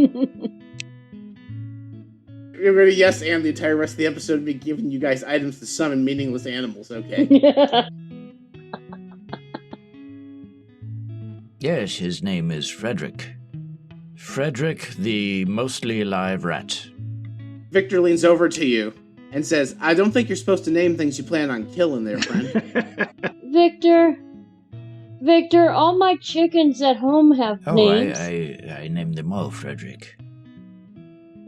going to yes and the entire rest of the episode be giving you guys items to summon meaningless animals, okay? Yes, his name is Frederick. Frederick, the mostly alive rat. Victor leans over to you and says, I don't think you're supposed to name things you plan on killing there, friend. Victor, all my chickens at home have names. I named them all Frederick.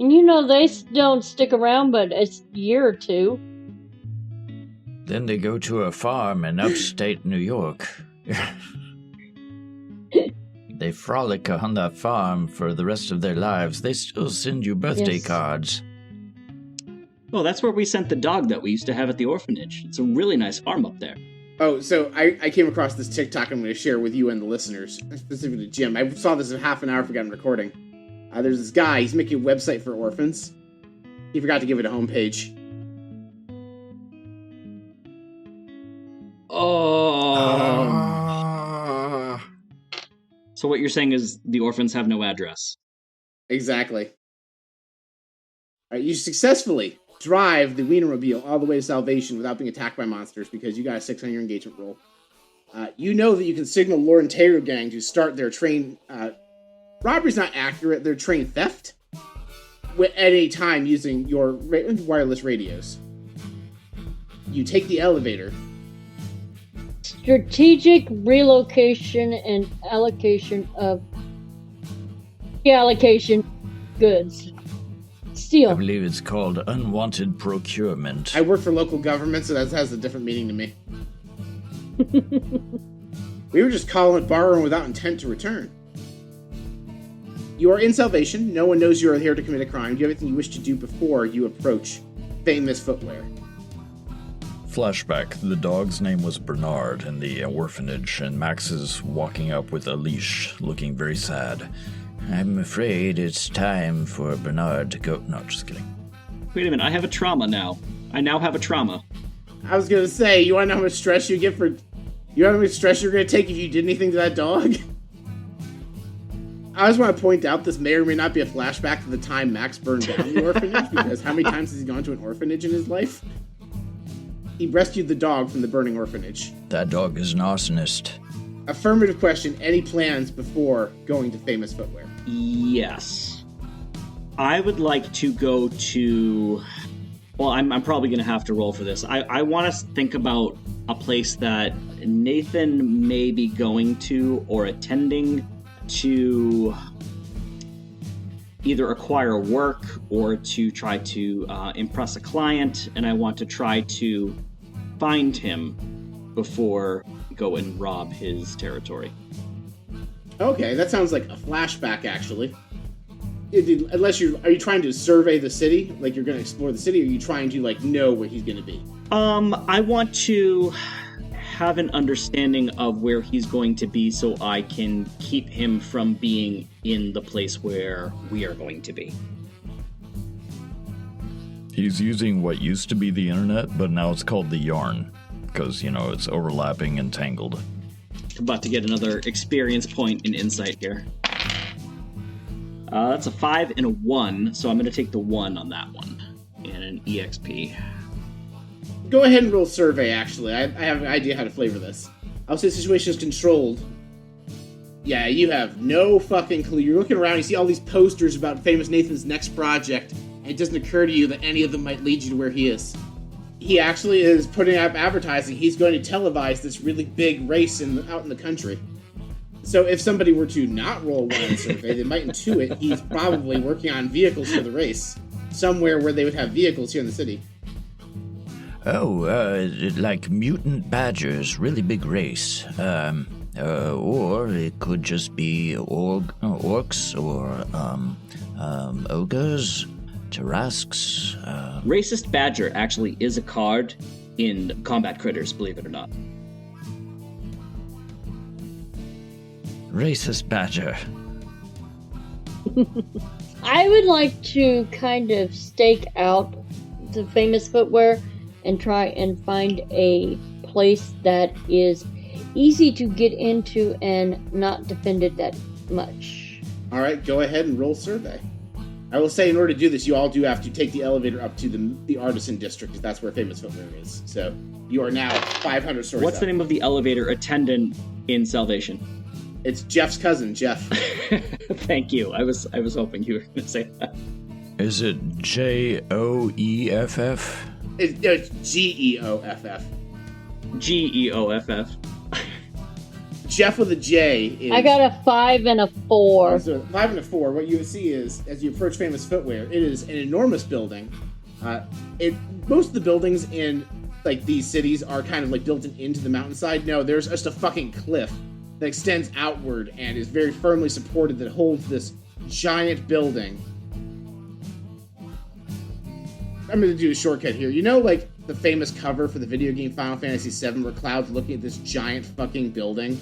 And you know they don't stick around but a year or 2. Then they go to a farm in upstate New York. They frolic on that farm for the rest of their lives. They still send you birthday cards. Oh, that's where we sent the dog that we used to have at the orphanage. It's a really nice farm up there. Oh, so I came across this TikTok I'm going to share with you and the listeners, specifically Jim. I saw this in half an hour before I got recording. There's this guy, he's making a website for orphans. He forgot to give it a homepage. Oh. So what you're saying is the orphans have no address. Exactly. Alright, you successfully drive the Wienermobile all the way to Salvation without being attacked by monsters because you got a 6 on your engagement roll. You know that you can signal Lauren Taylor Gang to start their train... robbery's not accurate, their train theft at any time using your wireless radios. You take the elevator. Strategic relocation and allocation of goods. Steal. I believe it's called unwanted procurement. I work for local government, so that has a different meaning to me. We were just calling it borrowing without intent to return. You are in Salvation. No one knows you are here to commit a crime. Do you have anything you wish to do before you approach Famous Footwear? Flashback. The dog's name was Bernard in the orphanage, and Max is walking up with a leash, looking very sad. I'm afraid it's time for Bernard to go. No, just kidding. Wait a minute, I have a trauma now. I now have a trauma. I was gonna say, you wanna know how much stress you get for... You know how much stress you're gonna take if you did anything to that dog? I just want to point out this may or may not be a flashback to the time Max burned down the orphanage, because how many times has he gone to an orphanage in his life? He rescued the dog from the burning orphanage. That dog is an arsonist. Affirmative question, any plans before going to Famous Footwear? Yes. I would like to go to... Well, I'm probably going to have to roll for this. I want to think about a place that Nathan may be going to or attending to either acquire work or to try to impress a client, and I want to try to find him before go and rob his territory. Okay, that sounds like a flashback, actually. Unless are you trying to survey the city? Like, you're going to explore the city, or are you trying to, like, know where he's going to be? I want to have an understanding of where he's going to be so I can keep him from being in the place where we are going to be. He's using what used to be the internet, but now it's called the yarn, because, it's overlapping and tangled. I'm about to get another experience point in insight here. That's a 5 and a 1, so I'm going to take the 1 on that one. And an EXP. Go ahead and roll survey, actually. I have an idea how to flavor this. I'll say situation is controlled. Yeah, you have no fucking clue. You're looking around, you see all these posters about Famous Nathan's next project, and it doesn't occur to you that any of them might lead you to where he is. He actually is putting up advertising. He's going to televise this really big race out in the country. So if somebody were to not roll one on the survey, they might intuit he's probably working on vehicles for the race. Somewhere where they would have vehicles here in the city. Oh, like mutant badgers, really big race. Or it could just be orcs or ogres, Tarasques. Racist Badger actually is a card in Combat Critters, believe it or not. Racist Badger. I would like to kind of stake out the Famous Footwear and try and find a place that is easy to get into and not defended that much. All right, go ahead and roll survey. I will say, in order to do this, you all do have to take the elevator up to the Artisan District, because that's where Famous Footwear is. So you are now 500 stories What's up. the name of the elevator attendant in Salvation? It's Jeff's cousin, Jeff. Thank you. I was hoping you were going to say that. Is it Joeff? It's Geoff. Geoff. Jeff with a J is... I got a 5 and a 4. So 5 and a 4, what you see is, as you approach Famous Footwear, it is an enormous building. Most of the buildings in like these cities are kind of like built into the mountainside. No, there's just a fucking cliff that extends outward and is very firmly supported that holds this giant building. I'm going to do a shortcut here. You know, like, the famous cover for the video game Final Fantasy VII where Cloud's looking at this giant fucking building,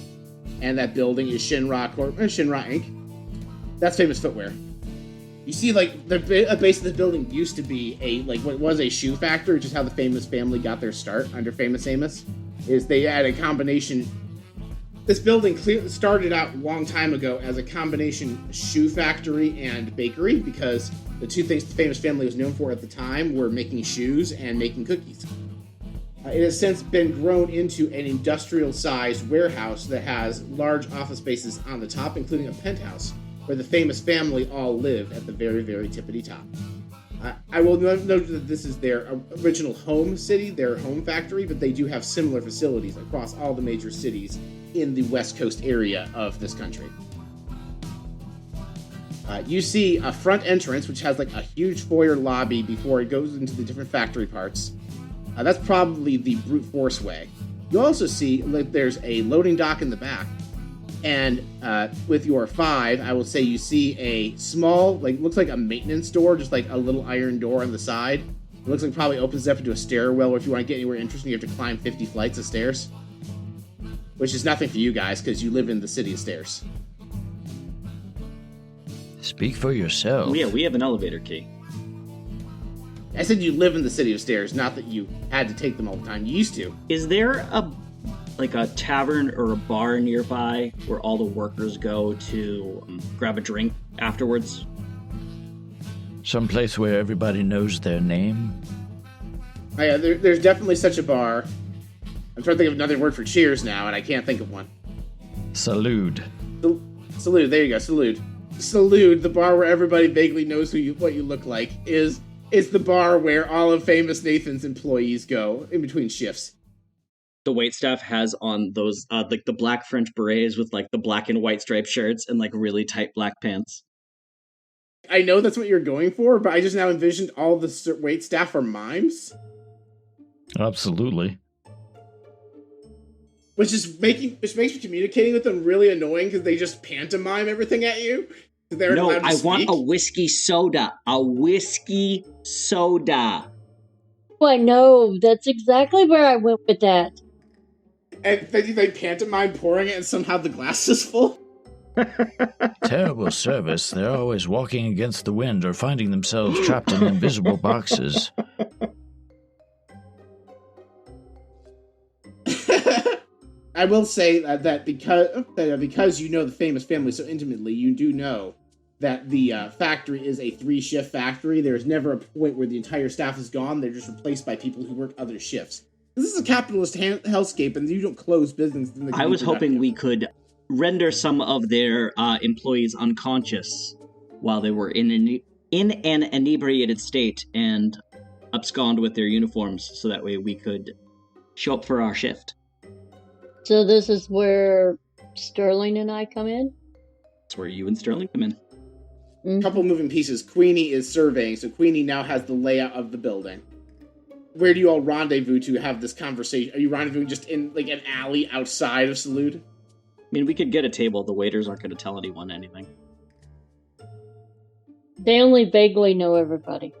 and that building is Shinra Inc.? That's Famous Footwear. You see, like, the base of the building used to be what was a shoe factory, which is how the Famous family got their start under Famous Amos, is they had a combination... This building started out a long time ago as a combination shoe factory and bakery, because the two things the Famous family was known for at the time were making shoes and making cookies. It has since been grown into an industrial-sized warehouse that has large office spaces on the top, including a penthouse, where the Famous family all live at the very, very tippity top. I will note that this is their original home city, their home factory, but they do have similar facilities across all the major cities in the West Coast area of this country. You see a front entrance, which has like a huge foyer lobby before it goes into the different factory parts. That's probably the brute force way. You also see like there's a loading dock in the back. And with your 5, I will say you see a small, like, looks like a maintenance door, just like a little iron door on the side. It looks like it probably opens up into a stairwell, or if you want to get anywhere interesting, you have to climb 50 flights of stairs. Which is nothing for you guys, because you live in the city of stairs. Speak for yourself. Yeah, we have an elevator key. I said you live in the city of stairs, not that you had to take them all the time. You used to. Is there a tavern or a bar nearby where all the workers go to grab a drink afterwards? Someplace where everybody knows their name? Oh, yeah, there's definitely such a bar. I'm trying to think of another word for cheers now, and I can't think of one. Salute. Salute, there you go, salute. Salute, the bar where everybody vaguely knows what you look like, is the bar where all of Famous Nathan's employees go in between shifts. The waitstaff has on those, the black French berets with, the black and white striped shirts and, really tight black pants. I know that's what you're going for, but I just now envisioned all the waitstaff are mimes. Absolutely. Which makes me communicating with them really annoying because they just pantomime everything at you. No, I want a whiskey soda. A whiskey soda. Oh, I know. That's exactly where I went with that. And they pantomime pouring it, and somehow the glass is full. Terrible service. They're always walking against the wind or finding themselves trapped in invisible boxes. I will say that because you know the Famous family so intimately, you do know that the factory is a 3-shift factory. There's never a point where the entire staff is gone. They're just replaced by people who work other shifts. This is a capitalist hellscape, and you don't close business. I was hoping we could render some of their employees unconscious while they were in an inebriated state and abscond with their uniforms, so that way we could show up for our shift. So this is where Sterling and I come in? That's where you and Sterling come in. Mm-hmm. Couple moving pieces. Queenie is surveying, so Queenie now has the layout of the building. Where do you all rendezvous to have this conversation? Are you rendezvousing just in, an alley outside of Salute? I mean, we could get a table. The waiters aren't going to tell anyone anything. They only vaguely know everybody.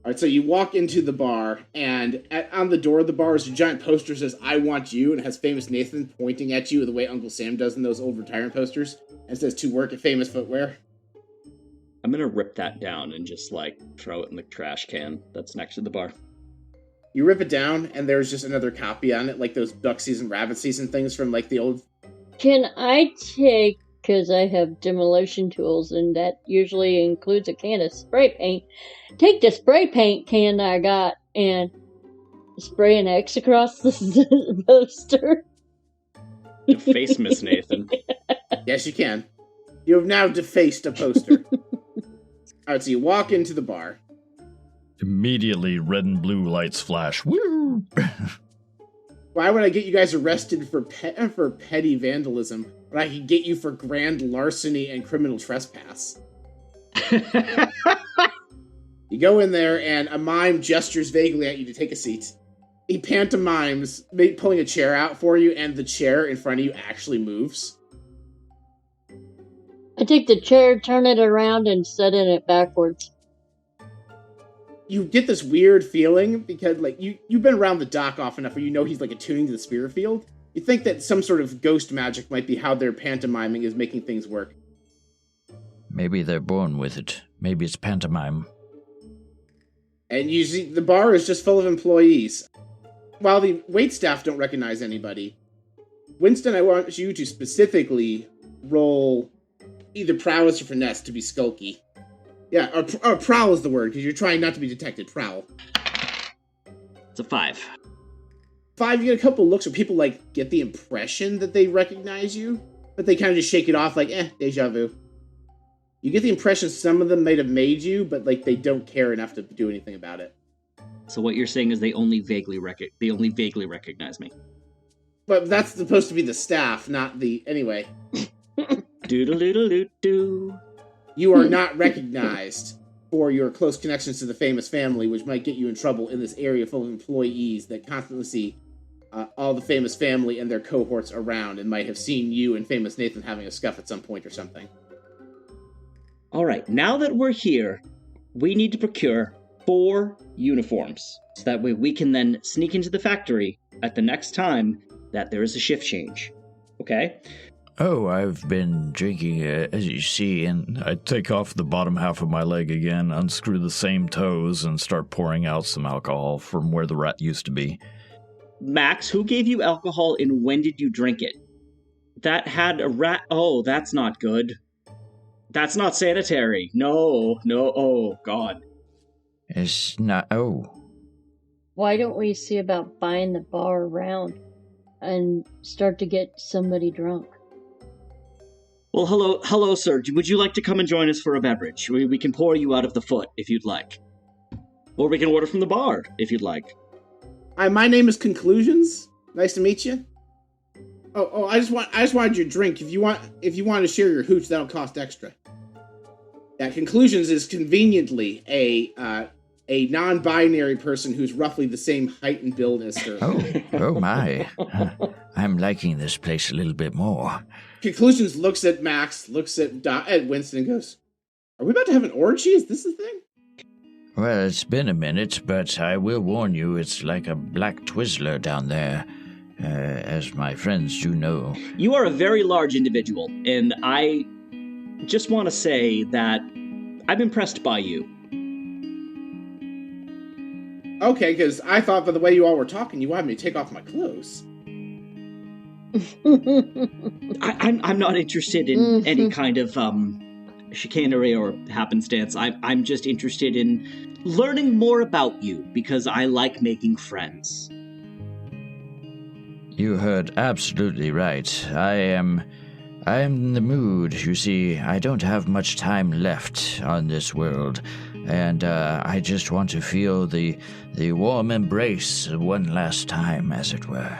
Alright, so you walk into the bar, and on the door of the bar is a giant poster that says, "I want you," and it has Famous Nathan pointing at you the way Uncle Sam does in those old retirement posters, and says, "To work at Famous Footwear." I'm going to rip that down and just, throw it in the trash can that's next to the bar. You rip it down, and there's just another copy on it, like those duck season, rabbit season things from, the old... Can I take, because I have demolition tools, and that usually includes a can of spray paint, take the spray paint can I got and spray an X across the poster? Deface Miss Nathan. Yes, you can. You have now defaced a poster. Alright, so you walk into the bar. Immediately, red and blue lights flash. Woo! Why would I get you guys arrested for petty vandalism when I could get you for grand larceny and criminal trespass? You go in there, and a mime gestures vaguely at you to take a seat. He pantomimes pulling a chair out for you, and the chair in front of you actually moves. I take the chair, turn it around, and sit in it backwards. You get this weird feeling because, you've been around the dock often enough where you know he's, attuning to the spirit field. You think that some sort of ghost magic might be how their pantomiming is making things work. Maybe they're born with it. Maybe it's pantomime. And you see, the bar is just full of employees. While the waitstaff don't recognize anybody, Winston, I want you to specifically roll either prowess or finesse to be skulky. Yeah, or prowl is the word, because you're trying not to be detected. Prowl. It's a 5. 5, you get a couple looks where people, get the impression that they recognize you, but they kind of just shake it off deja vu. You get the impression some of them might have made you, but, they don't care enough to do anything about it. So what you're saying is they only vaguely recognize me. But that's supposed to be the staff, not the... Anyway. Doodle-doodle-doo-doo. You are not recognized for your close connections to the Famous family, which might get you in trouble in this area full of employees that constantly see all the Famous family and their cohorts around and might have seen you and Famous Nathan having a scuff at some point or something. All right, now that we're here, we need to procure 4 uniforms. So that way we can then sneak into the factory at the next time that there is a shift change. Okay? Oh, I've been drinking, as you see, and I take off the bottom half of my leg again, unscrew the same toes, and start pouring out some alcohol from where the rat used to be. Max, who gave you alcohol and when did you drink it? That had a rat... Oh, that's not good. That's not sanitary. No, oh, God. It's not... Oh. Why don't we see about buying the bar around and start to get somebody drunk? Well, hello, sir. Would you like to come and join us for a beverage? We can pour you out of the foot, if you'd like. Or we can order from the bar, if you'd like. Hi, my name is Conclusions. Nice to meet you. Oh, I just wanted your drink. If you want to share your hooch, that'll cost extra. Yeah, Conclusions is conveniently a non-binary person who's roughly the same height and build as Sterling. Oh my. I'm liking this place a little bit more. Conclusions looks at Max, looks at Winston, and goes, "Are we about to have an orgy? Is this the thing?" Well, it's been a minute, but I will warn you, it's like a black Twizzler down there, as my friends do know. You are a very large individual, and I just want to say that I'm impressed by you. Okay, because I thought by the way you all were talking, you wanted me to take off my clothes. I'm not interested in any kind of chicanery or happenstance. I'm just interested in learning more about you because I like making friends. You heard absolutely right. I am in the mood. You see, I don't have much time left on this world, and I just want to feel the warm embrace one last time, as it were.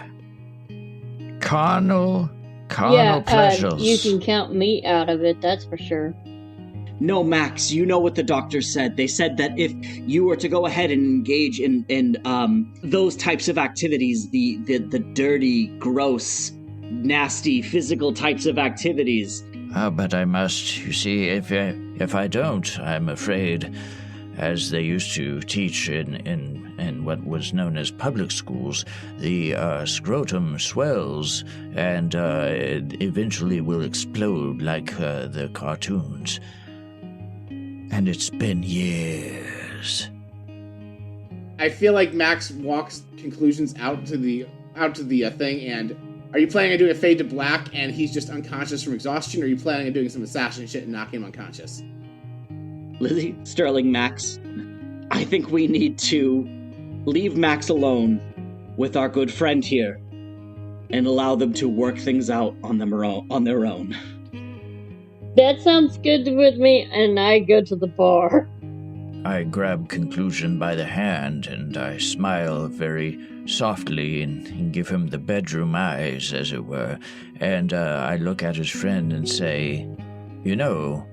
Carnal pleasures. You can count me out of it, that's for sure. No, Max, you know what the doctor said. They said that if you were to go ahead and engage in those types of activities, the dirty, gross, nasty, physical types of activities. Oh, but I must. You see, if I don't, I'm afraid, as they used to teach in what was known as public schools, the scrotum swells and it eventually will explode like the cartoons. And it's been years. I feel like Max walks Conclusions out to the thing, and are you planning on doing a fade to black and he's just unconscious from exhaustion, or are you planning on doing some assassin shit and knocking him unconscious? Lizzie, Sterling, Max, I think we need to leave Max alone with our good friend here and allow them to work things out on their own. That sounds good with me, and I go to the bar. I grab Conclusion by the hand, and I smile very softly and give him the bedroom eyes, as it were, and I look at his friend and say, "You know,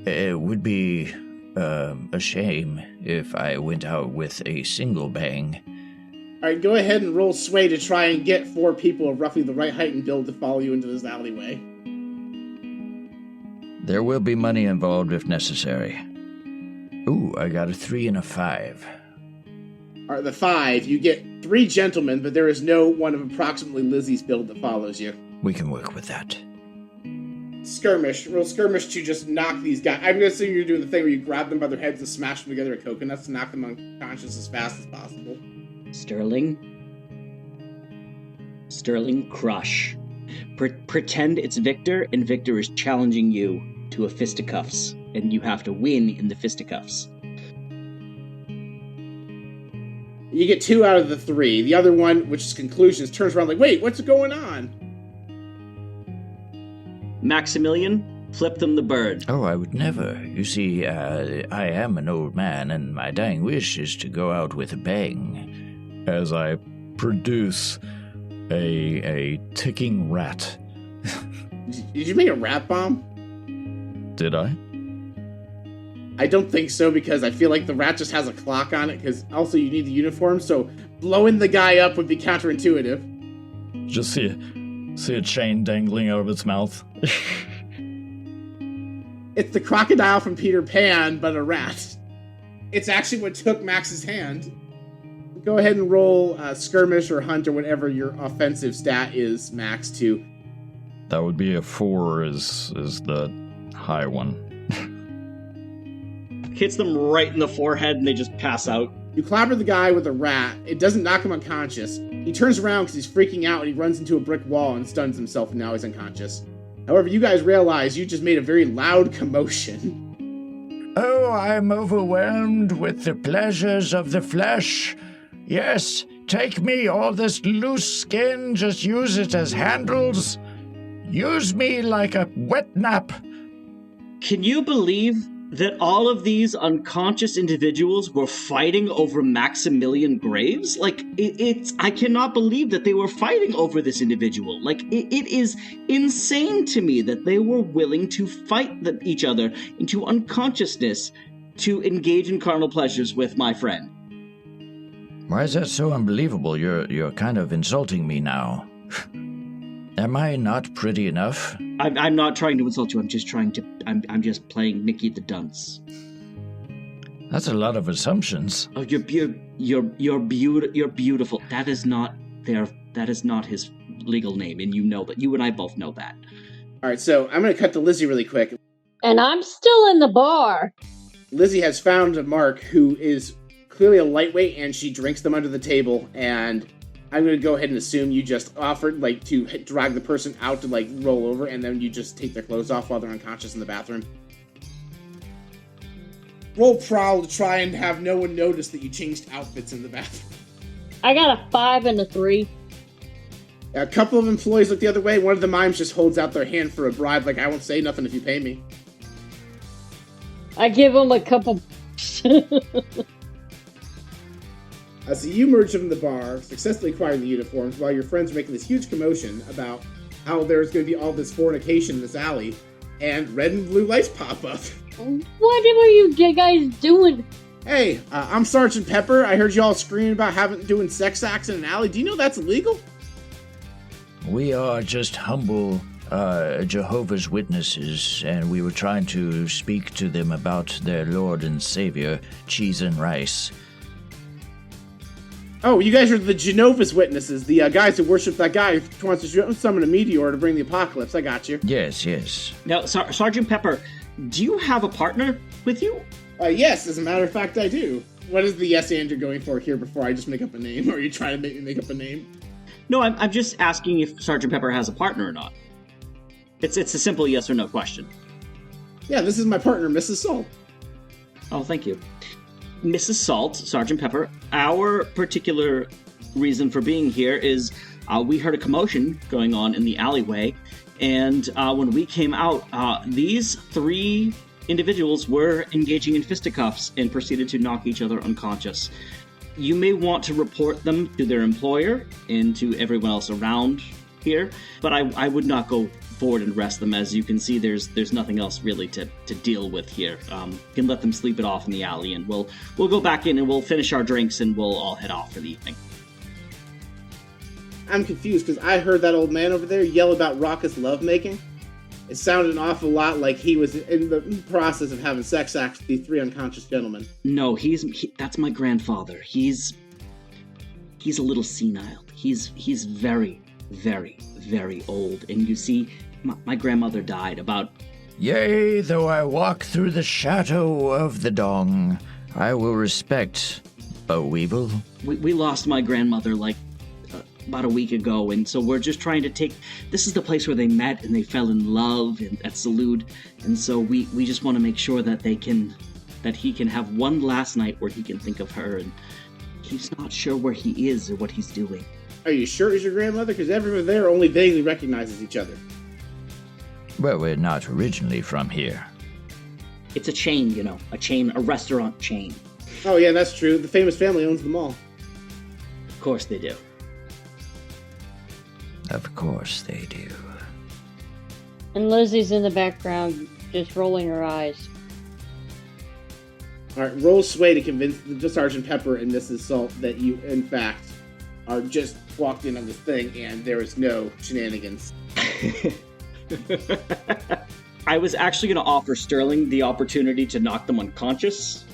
it would be a shame if I went out with a single bang." Alright, go ahead and roll sway to try and get 4 people of roughly the right height and build to follow you into this alleyway. There will be money involved if necessary. Ooh, I got a 3 and a 5. Alright, the 5, you get 3 gentlemen, but there is no one of approximately Lizzie's build that follows you. We can work with that. Skirmish. Roll skirmish to just knock these guys. I'm gonna assume you're doing the thing where you grab them by their heads and smash them together with coconuts to knock them unconscious as fast as possible. Sterling, crush. Pretend it's Victor, and Victor is challenging you to a fisticuffs, and you have to win in the fisticuffs. You get 2 out of the 3. The other one, which is Conclusions, turns around like, "Wait, what's going on?" Maximilian, flip them the bird. Oh, I would never. You see, I am an old man, and my dying wish is to go out with a bang. As I produce a ticking rat. Did you make a rat bomb? Did I? I don't think so, because I feel like the rat just has a clock on it, because also you need the uniform, so blowing the guy up would be counterintuitive. Just see a chain dangling out of its mouth. It's the crocodile from Peter Pan, but a rat. It's actually what took Max's hand. Go ahead and roll skirmish or hunt or whatever your offensive stat is, Max, to. That would be a 4 is the high one. Hits them right in the forehead and they just pass out. You clobber the guy with a rat. It doesn't knock him unconscious. He turns around because he's freaking out and he runs into a brick wall and stuns himself, and now he's unconscious. However, you guys realize you just made a very loud commotion. Oh, I'm overwhelmed with the pleasures of the flesh. Yes, take me, all this loose skin, just use it as handles. Use me like a wet nap. Can you believe that all of these unconscious individuals were fighting over Maximilian Graves? Like, I cannot believe that they were fighting over this individual. Like, it is insane to me that they were willing to fight each other into unconsciousness to engage in carnal pleasures with my friend. Why is that so unbelievable? You're kind of insulting me now. Am I not pretty enough? I'm not trying to insult you. I'm just playing Mickey the Dunce. That's a lot of assumptions. Oh, you're beautiful. That is not his legal name, and you know that. You and I both know that. All right, so I'm going to cut to Lizzie really quick. And I'm still in the bar. Lizzie has found a Mark who is clearly a lightweight, and she drinks them under the table, and I'm going to go ahead and assume you just offered, to drag the person out to, roll over, and then you just take their clothes off while they're unconscious in the bathroom. Roll prowl to try and have no one notice that you changed outfits in the bathroom. I got a 5 and a 3. A couple of employees look the other way. One of the mimes just holds out their hand for a bribe, I won't say nothing if you pay me. I give them a couple... So you emerge from the bar, successfully acquiring the uniforms, while your friends are making this huge commotion about how there's going to be all this fornication in this alley, and red and blue lights pop up. What were you guys doing? Hey, I'm Sergeant Pepper. I heard y'all screaming about doing sex acts in an alley. Do you know that's illegal? We are just humble Jehovah's Witnesses, and we were trying to speak to them about their Lord and Savior, cheese and rice. Oh, you guys are the Jehovah's Witnesses, the guys who worship that guy who wants to summon a meteor to bring the apocalypse. I got you. Yes. Now, Sergeant Pepper, do you have a partner with you? Yes, as a matter of fact, I do. What is the yes and you're going for here before I just make up a name? Or are you trying to make me make up a name? No, I'm just asking if Sergeant Pepper has a partner or not. It's a simple yes or no question. Yeah, this is my partner, Mrs. Salt. Oh, thank you. Mrs. Salt, Sergeant Pepper, our particular reason for being here is we heard a commotion going on in the alleyway, and when we came out, these 3 individuals were engaging in fisticuffs and proceeded to knock each other unconscious. You may want to report them to their employer and to everyone else around here, but I would not go forward and arrest them. As you can see, there's nothing else really to deal with here. You can let them sleep it off in the alley, and we'll go back in and we'll finish our drinks and we'll all head off for the evening. I'm confused because I heard that old man over there yell about raucous lovemaking. It sounded an awful lot like he was in the process of having sex acts with these 3 unconscious gentlemen. No, that's my grandfather. He's a little senile. He's very, very, very old, and you see, my grandmother died about... Yea, though I walk through the shadow of the dong, I will respect a weevil. We lost my grandmother, about a week ago, and so we're just trying to take... This is the place where they met, and they fell in love at Salud, and so we just want to make sure that he can have one last night where he can think of her, and he's not sure where he is or what he's doing. Are you sure it's your grandmother? Because everyone there only vaguely recognizes each other. Well, we're not originally from here. It's a chain, a restaurant chain. Oh yeah, that's true. The famous family owns them all. Of course they do. Of course they do. And Lizzie's in the background, just rolling her eyes. Alright, roll sway to convince the Sergeant Pepper and Mrs. Salt that you, in fact, are just walked in on this thing and there is no shenanigans. I was actually going to offer Sterling the opportunity to knock them unconscious,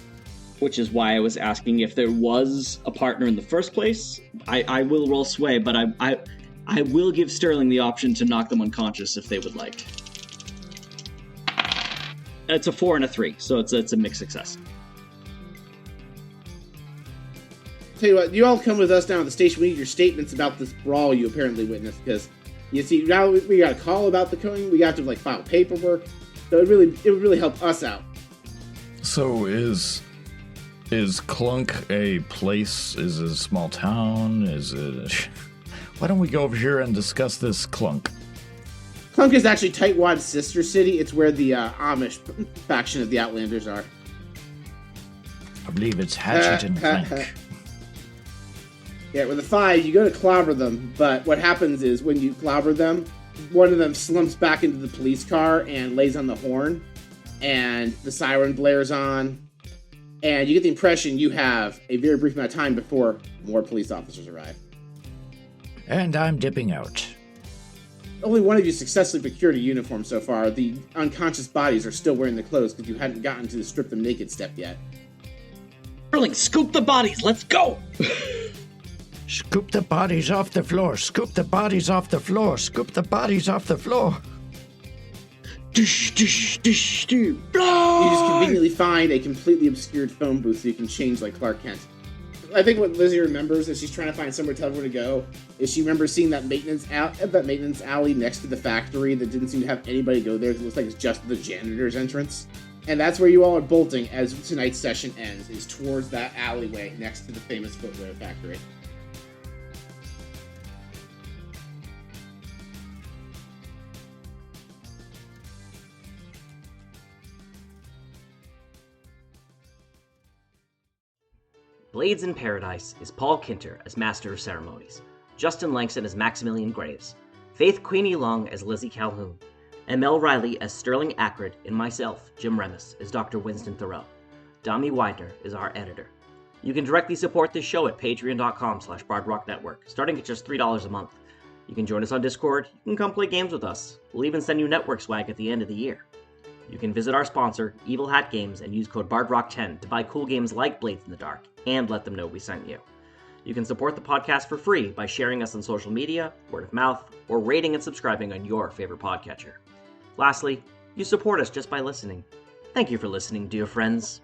which is why I was asking if there was a partner in the first place. I will roll sway, but I will give Sterling the option to knock them unconscious if they would like. It's a 4 and a 3, so it's a mixed success. Tell you what, you all come with us down at the station. We need your statements about this brawl you apparently witnessed, because you see, now we got a call about the killing. We got to file paperwork, so it would really help us out. So is Clunk a place? Is it a small town? Is it? Why don't we go over here and discuss this Clunk? Clunk is actually Tightwad's sister city. It's where the Amish faction of the Outlanders are. I believe it's Hatchet and Clank. Yeah, with a 5, you go to clobber them, but what happens is when you clobber them, one of them slumps back into the police car and lays on the horn, and the siren blares on, and you get the impression you have a very brief amount of time before more police officers arrive. And I'm dipping out. Only one of you successfully procured a uniform so far. The unconscious bodies are still wearing the clothes because you hadn't gotten to the strip them naked step yet. Sterling, scoop the bodies, let's go! Scoop the bodies off the floor. Scoop the bodies off the floor. Scoop the bodies off the floor. Dish, dish, dish, dish. You just conveniently find a completely obscured phone booth so you can change like Clark Kent. I think what Lizzie remembers as she's trying to find somewhere to tell everyone to go is she remembers seeing that maintenance alley next to the factory that didn't seem to have anybody go there. It looks like it's just the janitor's entrance. And that's where you all are bolting as tonight's session ends, is towards that alleyway next to the Famous Footwear factory. Blades in Paradise is Paul Kinter as Master of Ceremonies, Justin Langston as Maximilian Graves, Faith Queenie Long as Lizzie Calhoun, and Mel Riley as Sterling Ackred, and myself, Jim Remus, as Dr. Winston Thoreau. Dami Widener is our editor. You can directly support this show at patreon.com/bardrocknetwork, starting at just $3 a month. You can join us on Discord, you can come play games with us, we'll even send you network swag at the end of the year. You can visit our sponsor, Evil Hat Games, and use code BARDROCK10 to buy cool games like Blades in the Dark, and let them know we sent you. You can support the podcast for free by sharing us on social media, word of mouth, or rating and subscribing on your favorite podcatcher. Lastly, you support us just by listening. Thank you for listening, dear friends.